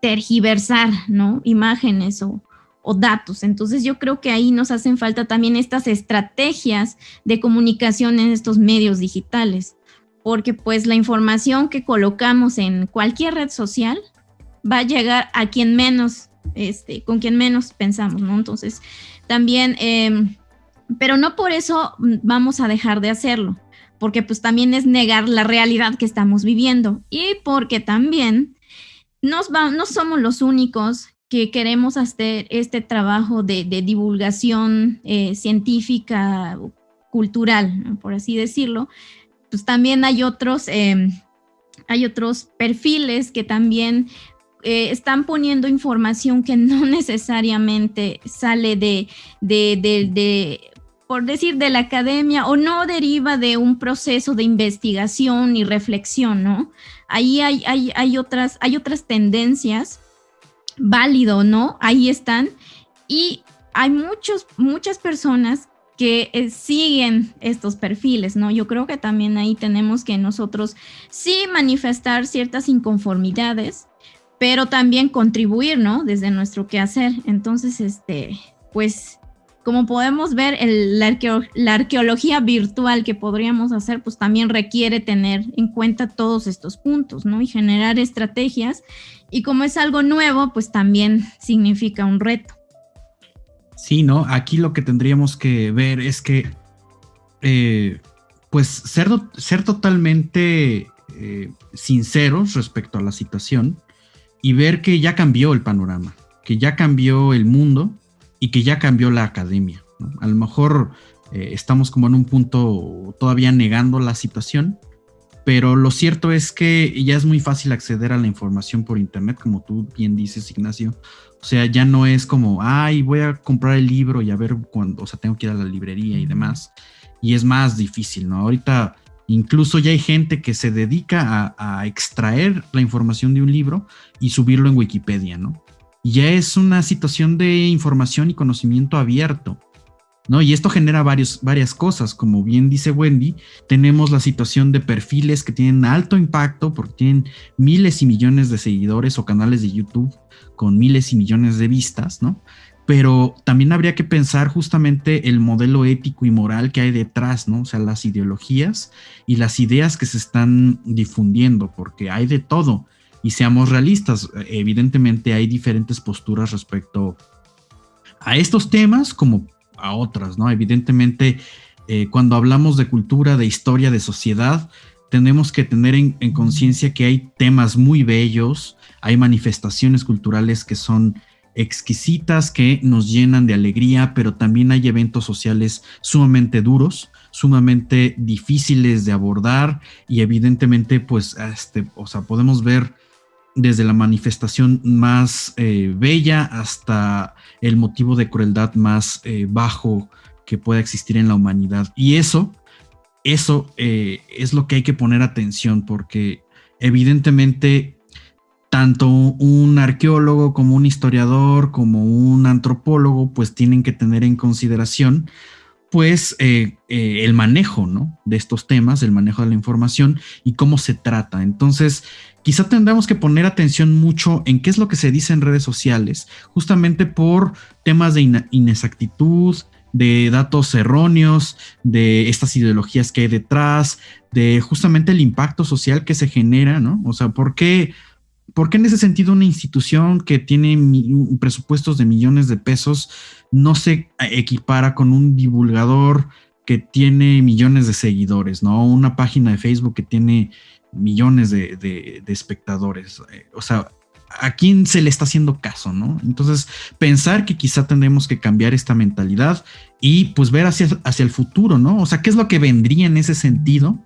tergiversar, ¿no? Imágenes o datos. Entonces yo creo que ahí nos hacen falta también estas estrategias de comunicación en estos medios digitales, porque pues la información que colocamos en cualquier red social va a llegar a quien menos, con quien menos pensamos, ¿no? Entonces también, pero no por eso vamos a dejar de hacerlo, porque pues también es negar la realidad que estamos viviendo, y porque también no somos los únicos que queremos hacer este trabajo de divulgación científica, cultural, ¿no?, por así decirlo. Pues también hay otros perfiles que también están poniendo información que no necesariamente sale por decir, de la academia, o no deriva de un proceso de investigación y reflexión, ¿no? Ahí hay otras tendencias, válido, ¿no? Ahí están, y hay muchas personas que siguen estos perfiles, ¿no? Yo creo que también ahí tenemos que nosotros sí manifestar ciertas inconformidades, pero también contribuir, ¿no?, desde nuestro quehacer. Entonces, pues, como podemos ver, la arqueología virtual que podríamos hacer, pues también requiere tener en cuenta todos estos puntos, ¿no?, y generar estrategias. Y como es algo nuevo, pues también significa un reto. Sí, ¿no? Aquí lo que tendríamos que ver es que, pues, ser totalmente sinceros respecto a la situación y ver que ya cambió el panorama, que ya cambió el mundo y que ya cambió la academia, ¿no? A lo mejor estamos como en un punto todavía negando la situación, pero lo cierto es que ya es muy fácil acceder a la información por internet, como tú bien dices, Ignacio. O sea, ya no es como, voy a comprar el libro y a ver cuándo, o sea, tengo que ir a la librería y demás. Y es más difícil, ¿no? Ahorita Incluso ya hay gente que se dedica a extraer la información de un libro y subirlo en Wikipedia, ¿no? Y ya es una situación de información y conocimiento abierto, ¿no? Y esto genera varias cosas, como bien dice Wendy, tenemos la situación de perfiles que tienen alto impacto porque tienen miles y millones de seguidores o canales de YouTube con miles y millones de vistas, ¿no? Pero también habría que pensar justamente el modelo ético y moral que hay detrás, ¿no? O sea, las ideologías y las ideas que se están difundiendo, porque hay de todo. Y seamos realistas, evidentemente hay diferentes posturas respecto a estos temas como a otras, ¿no? Evidentemente, cuando hablamos de cultura, de historia, de sociedad, tenemos que tener en conciencia que hay temas muy bellos, hay manifestaciones culturales que son exquisitas, que nos llenan de alegría, pero también hay eventos sociales sumamente duros, sumamente difíciles de abordar y evidentemente, pues, o sea, podemos ver desde la manifestación más bella hasta el motivo de crueldad más bajo que pueda existir en la humanidad. Y eso es lo que hay que poner atención, porque evidentemente tanto un arqueólogo como un historiador como un antropólogo pues tienen que tener en consideración pues el manejo, ¿no? De estos temas, el manejo de la información y cómo se trata. Entonces, quizá tendremos que poner atención mucho en qué es lo que se dice en redes sociales, justamente por temas de inexactitud, de datos erróneos, de estas ideologías que hay detrás, de justamente el impacto social que se genera, ¿no? O sea, ¿por qué en ese sentido una institución que tiene presupuestos de millones de pesos no se equipara con un divulgador que tiene millones de seguidores, ¿no? Una página de Facebook que tiene millones de espectadores? O sea, ¿a quién se le está haciendo caso, no? Entonces, pensar que quizá tendremos que cambiar esta mentalidad y pues ver hacia el futuro, ¿no? O sea, ¿qué es lo que vendría en ese sentido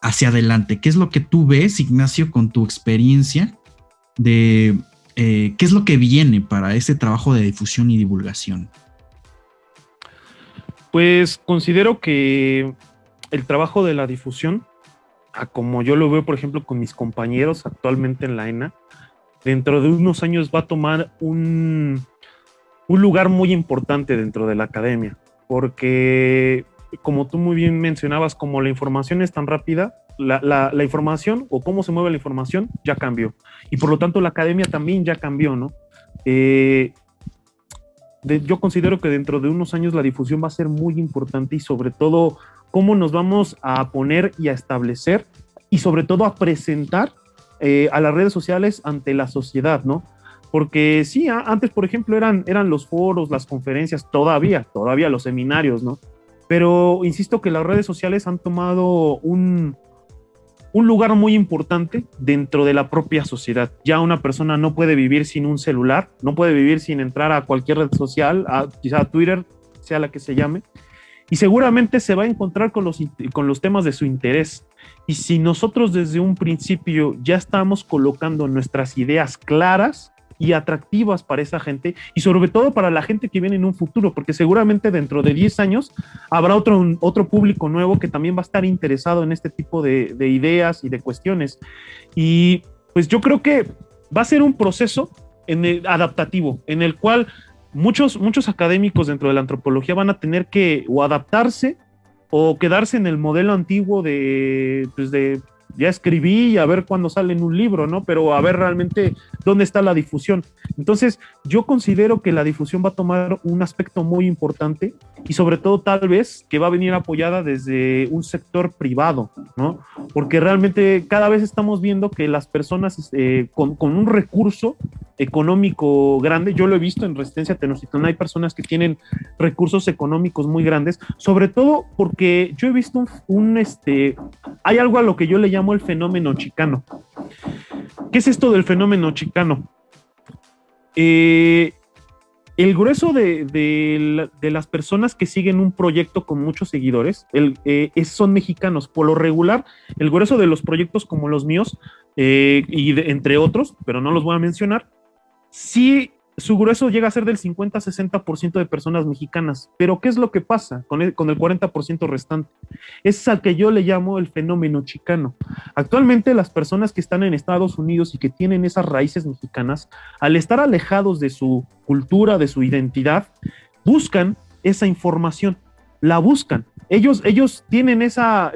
hacia adelante? ¿Qué es lo que tú ves, Ignacio, con tu experiencia de qué es lo que viene para ese trabajo de difusión y divulgación? Pues considero que el trabajo de la difusión, como yo lo veo, por ejemplo, con mis compañeros actualmente en la ENA, dentro de unos años va a tomar un lugar muy importante dentro de la academia, porque como tú muy bien mencionabas, como la información es tan rápida, la información o cómo se mueve la información ya cambió, y por lo tanto la academia también ya cambió, ¿no? Yo considero que dentro de unos años la difusión va a ser muy importante, y sobre todo cómo nos vamos a poner y a establecer y sobre todo a presentar a las redes sociales ante la sociedad, ¿no? Porque sí, antes, por ejemplo, eran los foros, las conferencias, todavía los seminarios, ¿no? Pero insisto que las redes sociales han tomado un lugar muy importante dentro de la propia sociedad. Ya una persona no puede vivir sin un celular, no puede vivir sin entrar a cualquier red social, quizá Twitter, sea la que se llame, y seguramente se va a encontrar con los temas de su interés. Y si nosotros desde un principio ya estamos colocando nuestras ideas claras y atractivas para esa gente, y sobre todo para la gente que viene en un futuro, porque seguramente dentro de 10 años habrá otro público nuevo que también va a estar interesado en este tipo de ideas y de cuestiones. Y pues yo creo que va a ser un proceso adaptativo, en el cual muchos académicos dentro de la antropología van a tener que o adaptarse o quedarse en el modelo antiguo de ya escribí y a ver cuándo sale en un libro, ¿no? Pero a ver realmente dónde está la difusión. Entonces, yo considero que la difusión va a tomar un aspecto muy importante, y sobre todo tal vez que va a venir apoyada desde un sector privado, ¿no? Porque realmente cada vez estamos viendo que las personas con un recurso económico grande, yo lo he visto en Resistencia Tenochtitlán, hay personas que tienen recursos económicos muy grandes, sobre todo porque yo he visto hay algo a lo que yo le llamo el fenómeno chicano. ¿Qué es esto del fenómeno chicano? El grueso de las personas que siguen un proyecto con muchos seguidores son mexicanos. Por lo regular, el grueso de los proyectos como los míos, entre otros, pero no los voy a mencionar, sí su grueso llega a ser del 50-60% de personas mexicanas. Pero ¿qué es lo que pasa con el 40% restante? Es al que yo le llamo el fenómeno chicano. Actualmente las personas que están en Estados Unidos y que tienen esas raíces mexicanas, al estar alejados de su cultura, de su identidad, buscan esa información, la buscan. Ellos tienen esa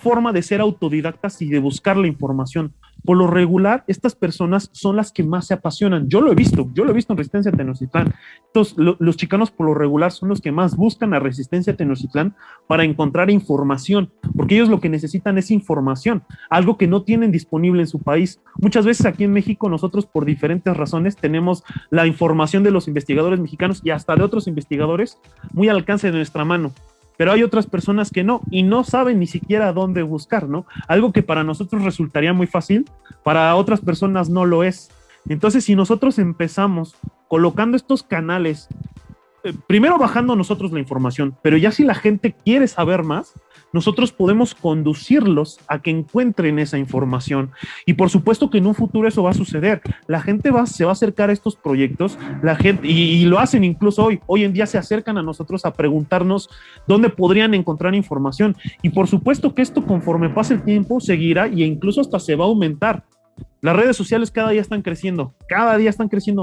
forma de ser autodidactas y de buscar la información. Por lo regular, estas personas son las que más se apasionan. Yo lo he visto en Resistencia Tenochtitlán. Entonces, los chicanos por lo regular son los que más buscan a Resistencia Tenochtitlán para encontrar información, porque ellos lo que necesitan es información, algo que no tienen disponible en su país. Muchas veces aquí en México nosotros por diferentes razones tenemos la información de los investigadores mexicanos y hasta de otros investigadores muy al alcance de nuestra mano. Pero hay otras personas que no, y no saben ni siquiera dónde buscar, ¿no? Algo que para nosotros resultaría muy fácil, para otras personas no lo es. Entonces, si nosotros empezamos colocando estos canales, primero bajando nosotros la información, pero ya si la gente quiere saber más, nosotros podemos conducirlos a que encuentren esa información. Y por supuesto que en un futuro eso va a suceder. La gente se va a acercar a estos proyectos, la gente, y lo hacen incluso hoy en día se acercan a nosotros a preguntarnos dónde podrían encontrar información. Y por supuesto que esto conforme pase el tiempo seguirá e incluso hasta se va a aumentar. Las redes sociales cada día están creciendo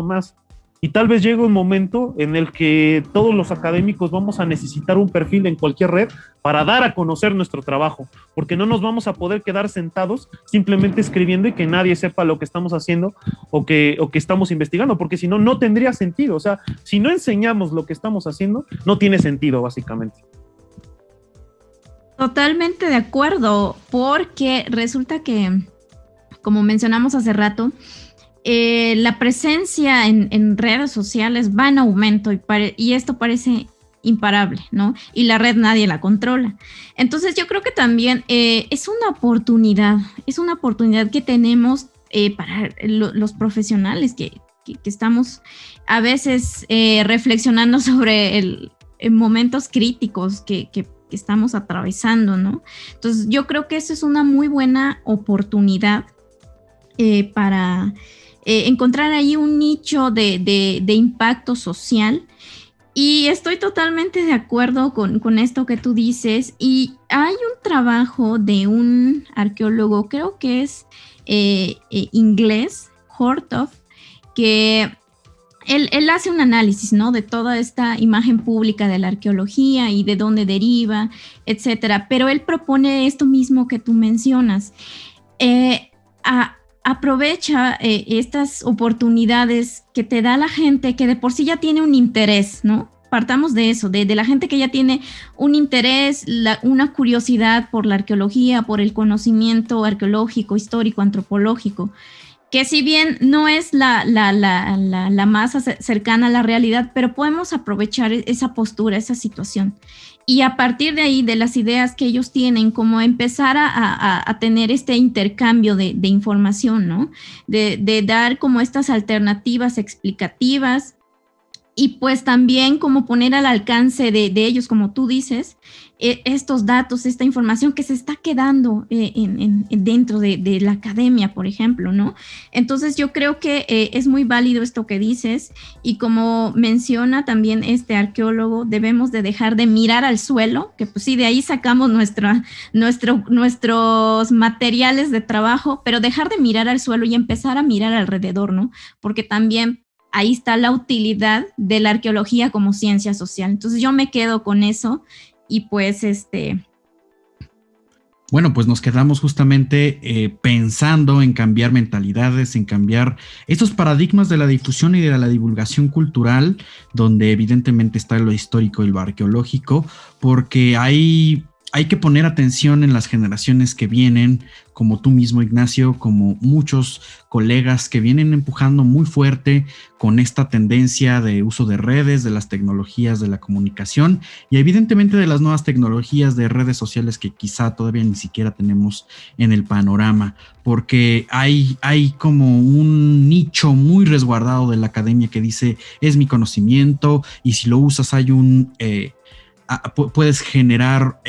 más. Y tal vez llegue un momento en el que todos los académicos vamos a necesitar un perfil en cualquier red para dar a conocer nuestro trabajo, porque no nos vamos a poder quedar sentados simplemente escribiendo y que nadie sepa lo que estamos haciendo o que estamos investigando, porque si no, no tendría sentido. O sea, si no enseñamos lo que estamos haciendo, no tiene sentido, básicamente. Totalmente de acuerdo, porque resulta que, como mencionamos hace rato, la presencia en redes sociales va en aumento y esto parece imparable, ¿no? Y la red nadie la controla. Entonces yo creo que también es una oportunidad que tenemos para los profesionales que estamos a veces reflexionando sobre momentos críticos que estamos atravesando, ¿no? Entonces yo creo que eso es una muy buena oportunidad para encontrar ahí un nicho de impacto social. Y estoy totalmente de acuerdo con esto que tú dices. Y hay un trabajo de un arqueólogo, creo que es inglés, Hortov, que él hace un análisis, ¿no?, de toda esta imagen pública de la arqueología y de dónde deriva, etcétera. Pero él propone esto mismo que tú mencionas. Aprovecha estas oportunidades que te da la gente que de por sí ya tiene un interés, ¿no? Partamos de eso, de la gente que ya tiene un interés, una curiosidad por la arqueología, por el conocimiento arqueológico, histórico, antropológico, que si bien no es la más cercana a la realidad, pero podemos aprovechar esa postura, esa situación. Y a partir de ahí, de las ideas que ellos tienen, como empezar a tener este intercambio de información, ¿no? De dar como estas alternativas explicativas y pues también como poner al alcance de ellos, como tú dices, estos datos, esta información que se está quedando dentro de la academia, por ejemplo, ¿no? Entonces yo creo que es muy válido esto que dices y como menciona también este arqueólogo, debemos de dejar de mirar al suelo, que pues sí, de ahí sacamos nuestros materiales de trabajo, pero dejar de mirar al suelo y empezar a mirar alrededor, ¿no? Porque también ahí está la utilidad de la arqueología como ciencia social. Entonces yo me quedo con eso y pues Bueno, pues nos quedamos justamente pensando en cambiar mentalidades, en cambiar estos paradigmas de la difusión y de la divulgación cultural, donde evidentemente está lo histórico y lo arqueológico, porque hay que poner atención en las generaciones que vienen, como tú mismo, Ignacio, como muchos colegas que vienen empujando muy fuerte con esta tendencia de uso de redes, de las tecnologías de la comunicación y evidentemente de las nuevas tecnologías de redes sociales que quizá todavía ni siquiera tenemos en el panorama, porque hay como un nicho muy resguardado de la academia que dice es mi conocimiento y si lo usas hay puedes generar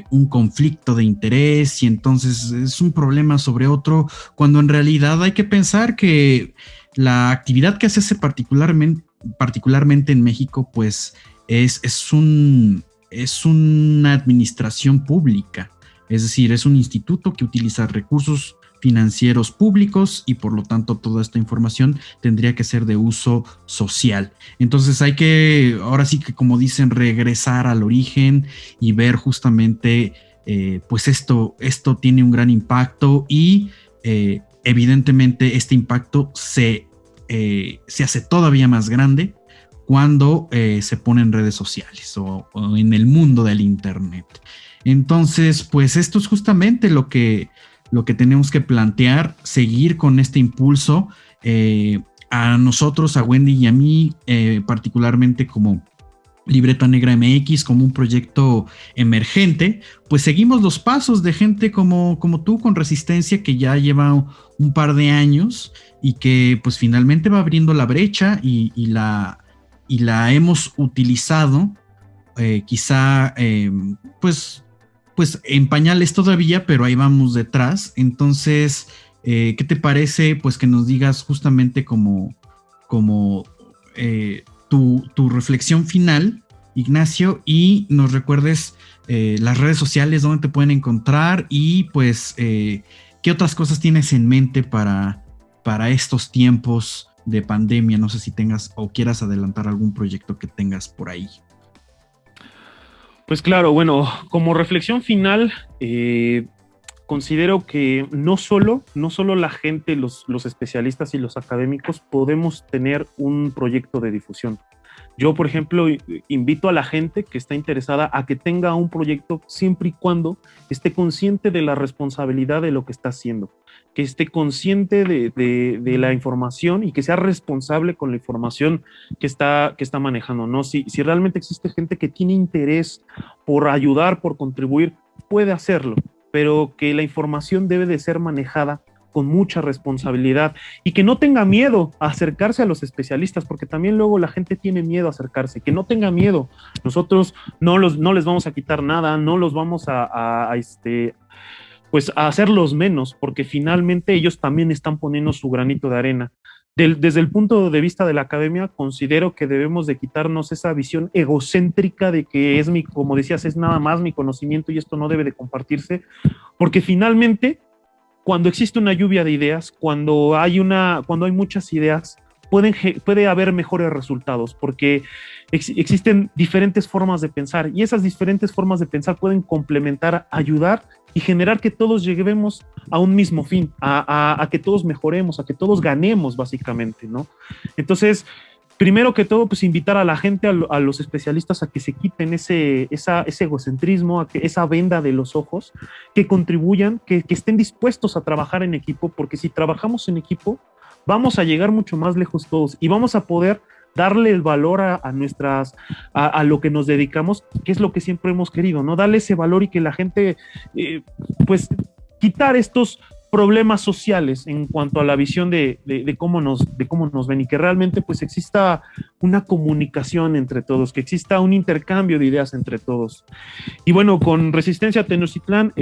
un conflicto de interés y entonces es un problema sobre otro, cuando en realidad hay que pensar que la actividad que se hace particularmente en México, pues es una administración pública, es decir, es un instituto que utiliza recursos financieros públicos y por lo tanto toda esta información tendría que ser de uso social. Entonces hay que, ahora sí que como dicen, regresar al origen y ver justamente pues esto tiene un gran impacto y evidentemente este impacto se hace todavía más grande cuando se pone en redes sociales o en el mundo del internet. Entonces pues esto es justamente lo que tenemos que plantear, seguir con este impulso. A nosotros, a Wendy y a mí, particularmente como Libreta Negra MX, como un proyecto emergente, pues seguimos los pasos de gente como tú con Resistencia, que ya lleva un par de años y que pues finalmente va abriendo la brecha y la hemos utilizado, quizá pues en pañales todavía, pero ahí vamos detrás. Entonces, ¿qué te parece? Pues que nos digas justamente como tu reflexión final, Ignacio, y nos recuerdes las redes sociales, dónde te pueden encontrar y pues qué otras cosas tienes en mente para estos tiempos de pandemia. No sé si tengas o quieras adelantar algún proyecto que tengas por ahí. Pues claro, bueno, como reflexión final, considero que no solo la gente, los especialistas y los académicos podemos tener un proyecto de difusión. Yo, por ejemplo, invito a la gente que está interesada a que tenga un proyecto siempre y cuando esté consciente de la responsabilidad de lo que está haciendo, que esté consciente de la información y que sea responsable con la información que está manejando, ¿no? Si realmente existe gente que tiene interés por ayudar, por contribuir, puede hacerlo, pero que la información debe de ser manejada con mucha responsabilidad y que no tenga miedo a acercarse a los especialistas, porque también luego la gente tiene miedo a acercarse, que no tenga miedo. Nosotros no les vamos a quitar nada, no los vamos a hacerlos menos, porque finalmente ellos también están poniendo su granito de arena. Desde el punto de vista de la academia, considero que debemos de quitarnos esa visión egocéntrica de que como decías, es nada más mi conocimiento y esto no debe de compartirse, porque finalmente cuando existe una lluvia de ideas, cuando hay muchas ideas, puede haber mejores resultados, porque existen diferentes formas de pensar y esas diferentes formas de pensar pueden complementar, ayudar y generar que todos lleguemos a un mismo fin, a que todos mejoremos, a que todos ganemos básicamente, ¿no? Entonces, primero que todo, pues invitar a la gente, a los especialistas a que se quiten ese egocentrismo, a que esa venda de los ojos, que contribuyan, que estén dispuestos a trabajar en equipo, porque si trabajamos en equipo, vamos a llegar mucho más lejos todos y vamos a poder darle el valor a lo que nos dedicamos, que es lo que siempre hemos querido, ¿no? Darle ese valor y que la gente, pues, quitar estos problemas sociales en cuanto a la visión de cómo nos ven y que realmente pues exista una comunicación entre todos, que exista un intercambio de ideas entre todos. Y bueno, con Resistencia Tenochtitlán,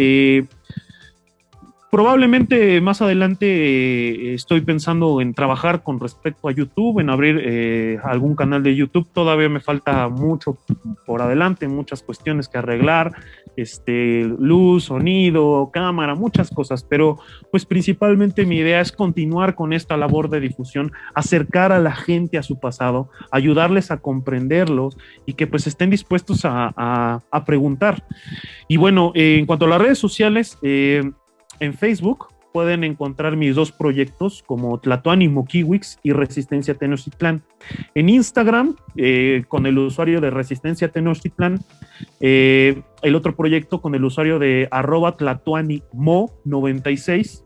probablemente más adelante estoy pensando en trabajar con respecto a YouTube, en abrir algún canal de YouTube. Todavía me falta mucho por adelante, muchas cuestiones que arreglar, luz, sonido, cámara, muchas cosas, pero pues principalmente mi idea es continuar con esta labor de difusión, acercar a la gente a su pasado, ayudarles a comprenderlos y que pues estén dispuestos a preguntar. Y bueno, en cuanto a las redes sociales, en Facebook pueden encontrar mis dos proyectos como Tlatoani Mokiwix y Resistencia Tenochtitlán. En Instagram, con el usuario de Resistencia Tenochtitlán, el otro proyecto con el usuario de @TlatoaniMo96.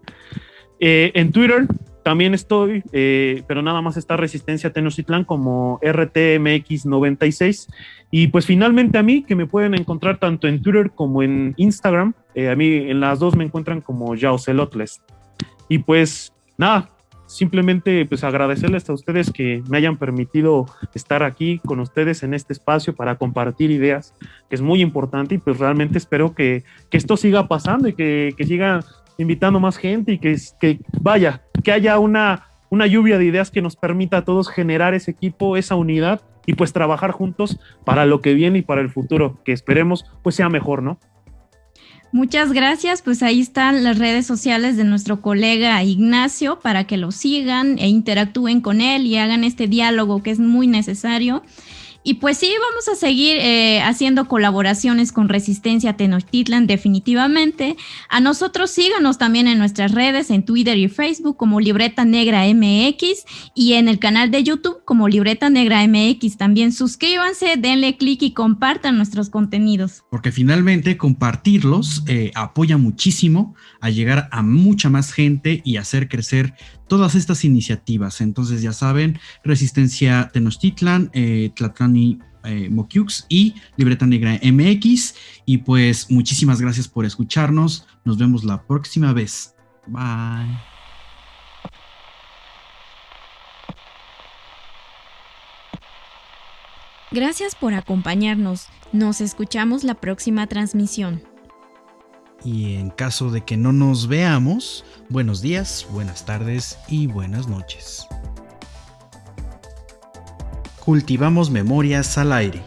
En Twitter también estoy, pero nada más está Resistencia Tenochtitlán como RTMX96. Y pues finalmente a mí, que me pueden encontrar tanto en Twitter como en Instagram, a mí en las dos me encuentran como Yaocelotles. Y pues nada, simplemente pues agradecerles a ustedes que me hayan permitido estar aquí con ustedes en este espacio para compartir ideas, que es muy importante, y pues realmente espero que esto siga pasando y que siga invitando más gente y que haya una lluvia de ideas que nos permita a todos generar ese equipo, esa unidad y pues trabajar juntos para lo que viene y para el futuro, que esperemos pues sea mejor, ¿no? Muchas gracias, pues ahí están las redes sociales de nuestro colega Ignacio para que lo sigan e interactúen con él y hagan este diálogo que es muy necesario. Y pues sí, vamos a seguir haciendo colaboraciones con Resistencia Tenochtitlan definitivamente. A nosotros síganos también en nuestras redes, en Twitter y Facebook como Libreta Negra MX y en el canal de YouTube como Libreta Negra MX. También suscríbanse, denle clic y compartan nuestros contenidos. Porque finalmente compartirlos apoya muchísimo a llegar a mucha más gente y hacer crecer todas estas iniciativas. Entonces ya saben, Resistencia Tenochtitlan, Tlatlani Moquiux y Libreta Negra MX. Y pues muchísimas gracias por escucharnos. Nos vemos la próxima vez. Bye. Gracias por acompañarnos. Nos escuchamos la próxima transmisión. Y en caso de que no nos veamos, buenos días, buenas tardes y buenas noches. Cultivamos memorias al aire.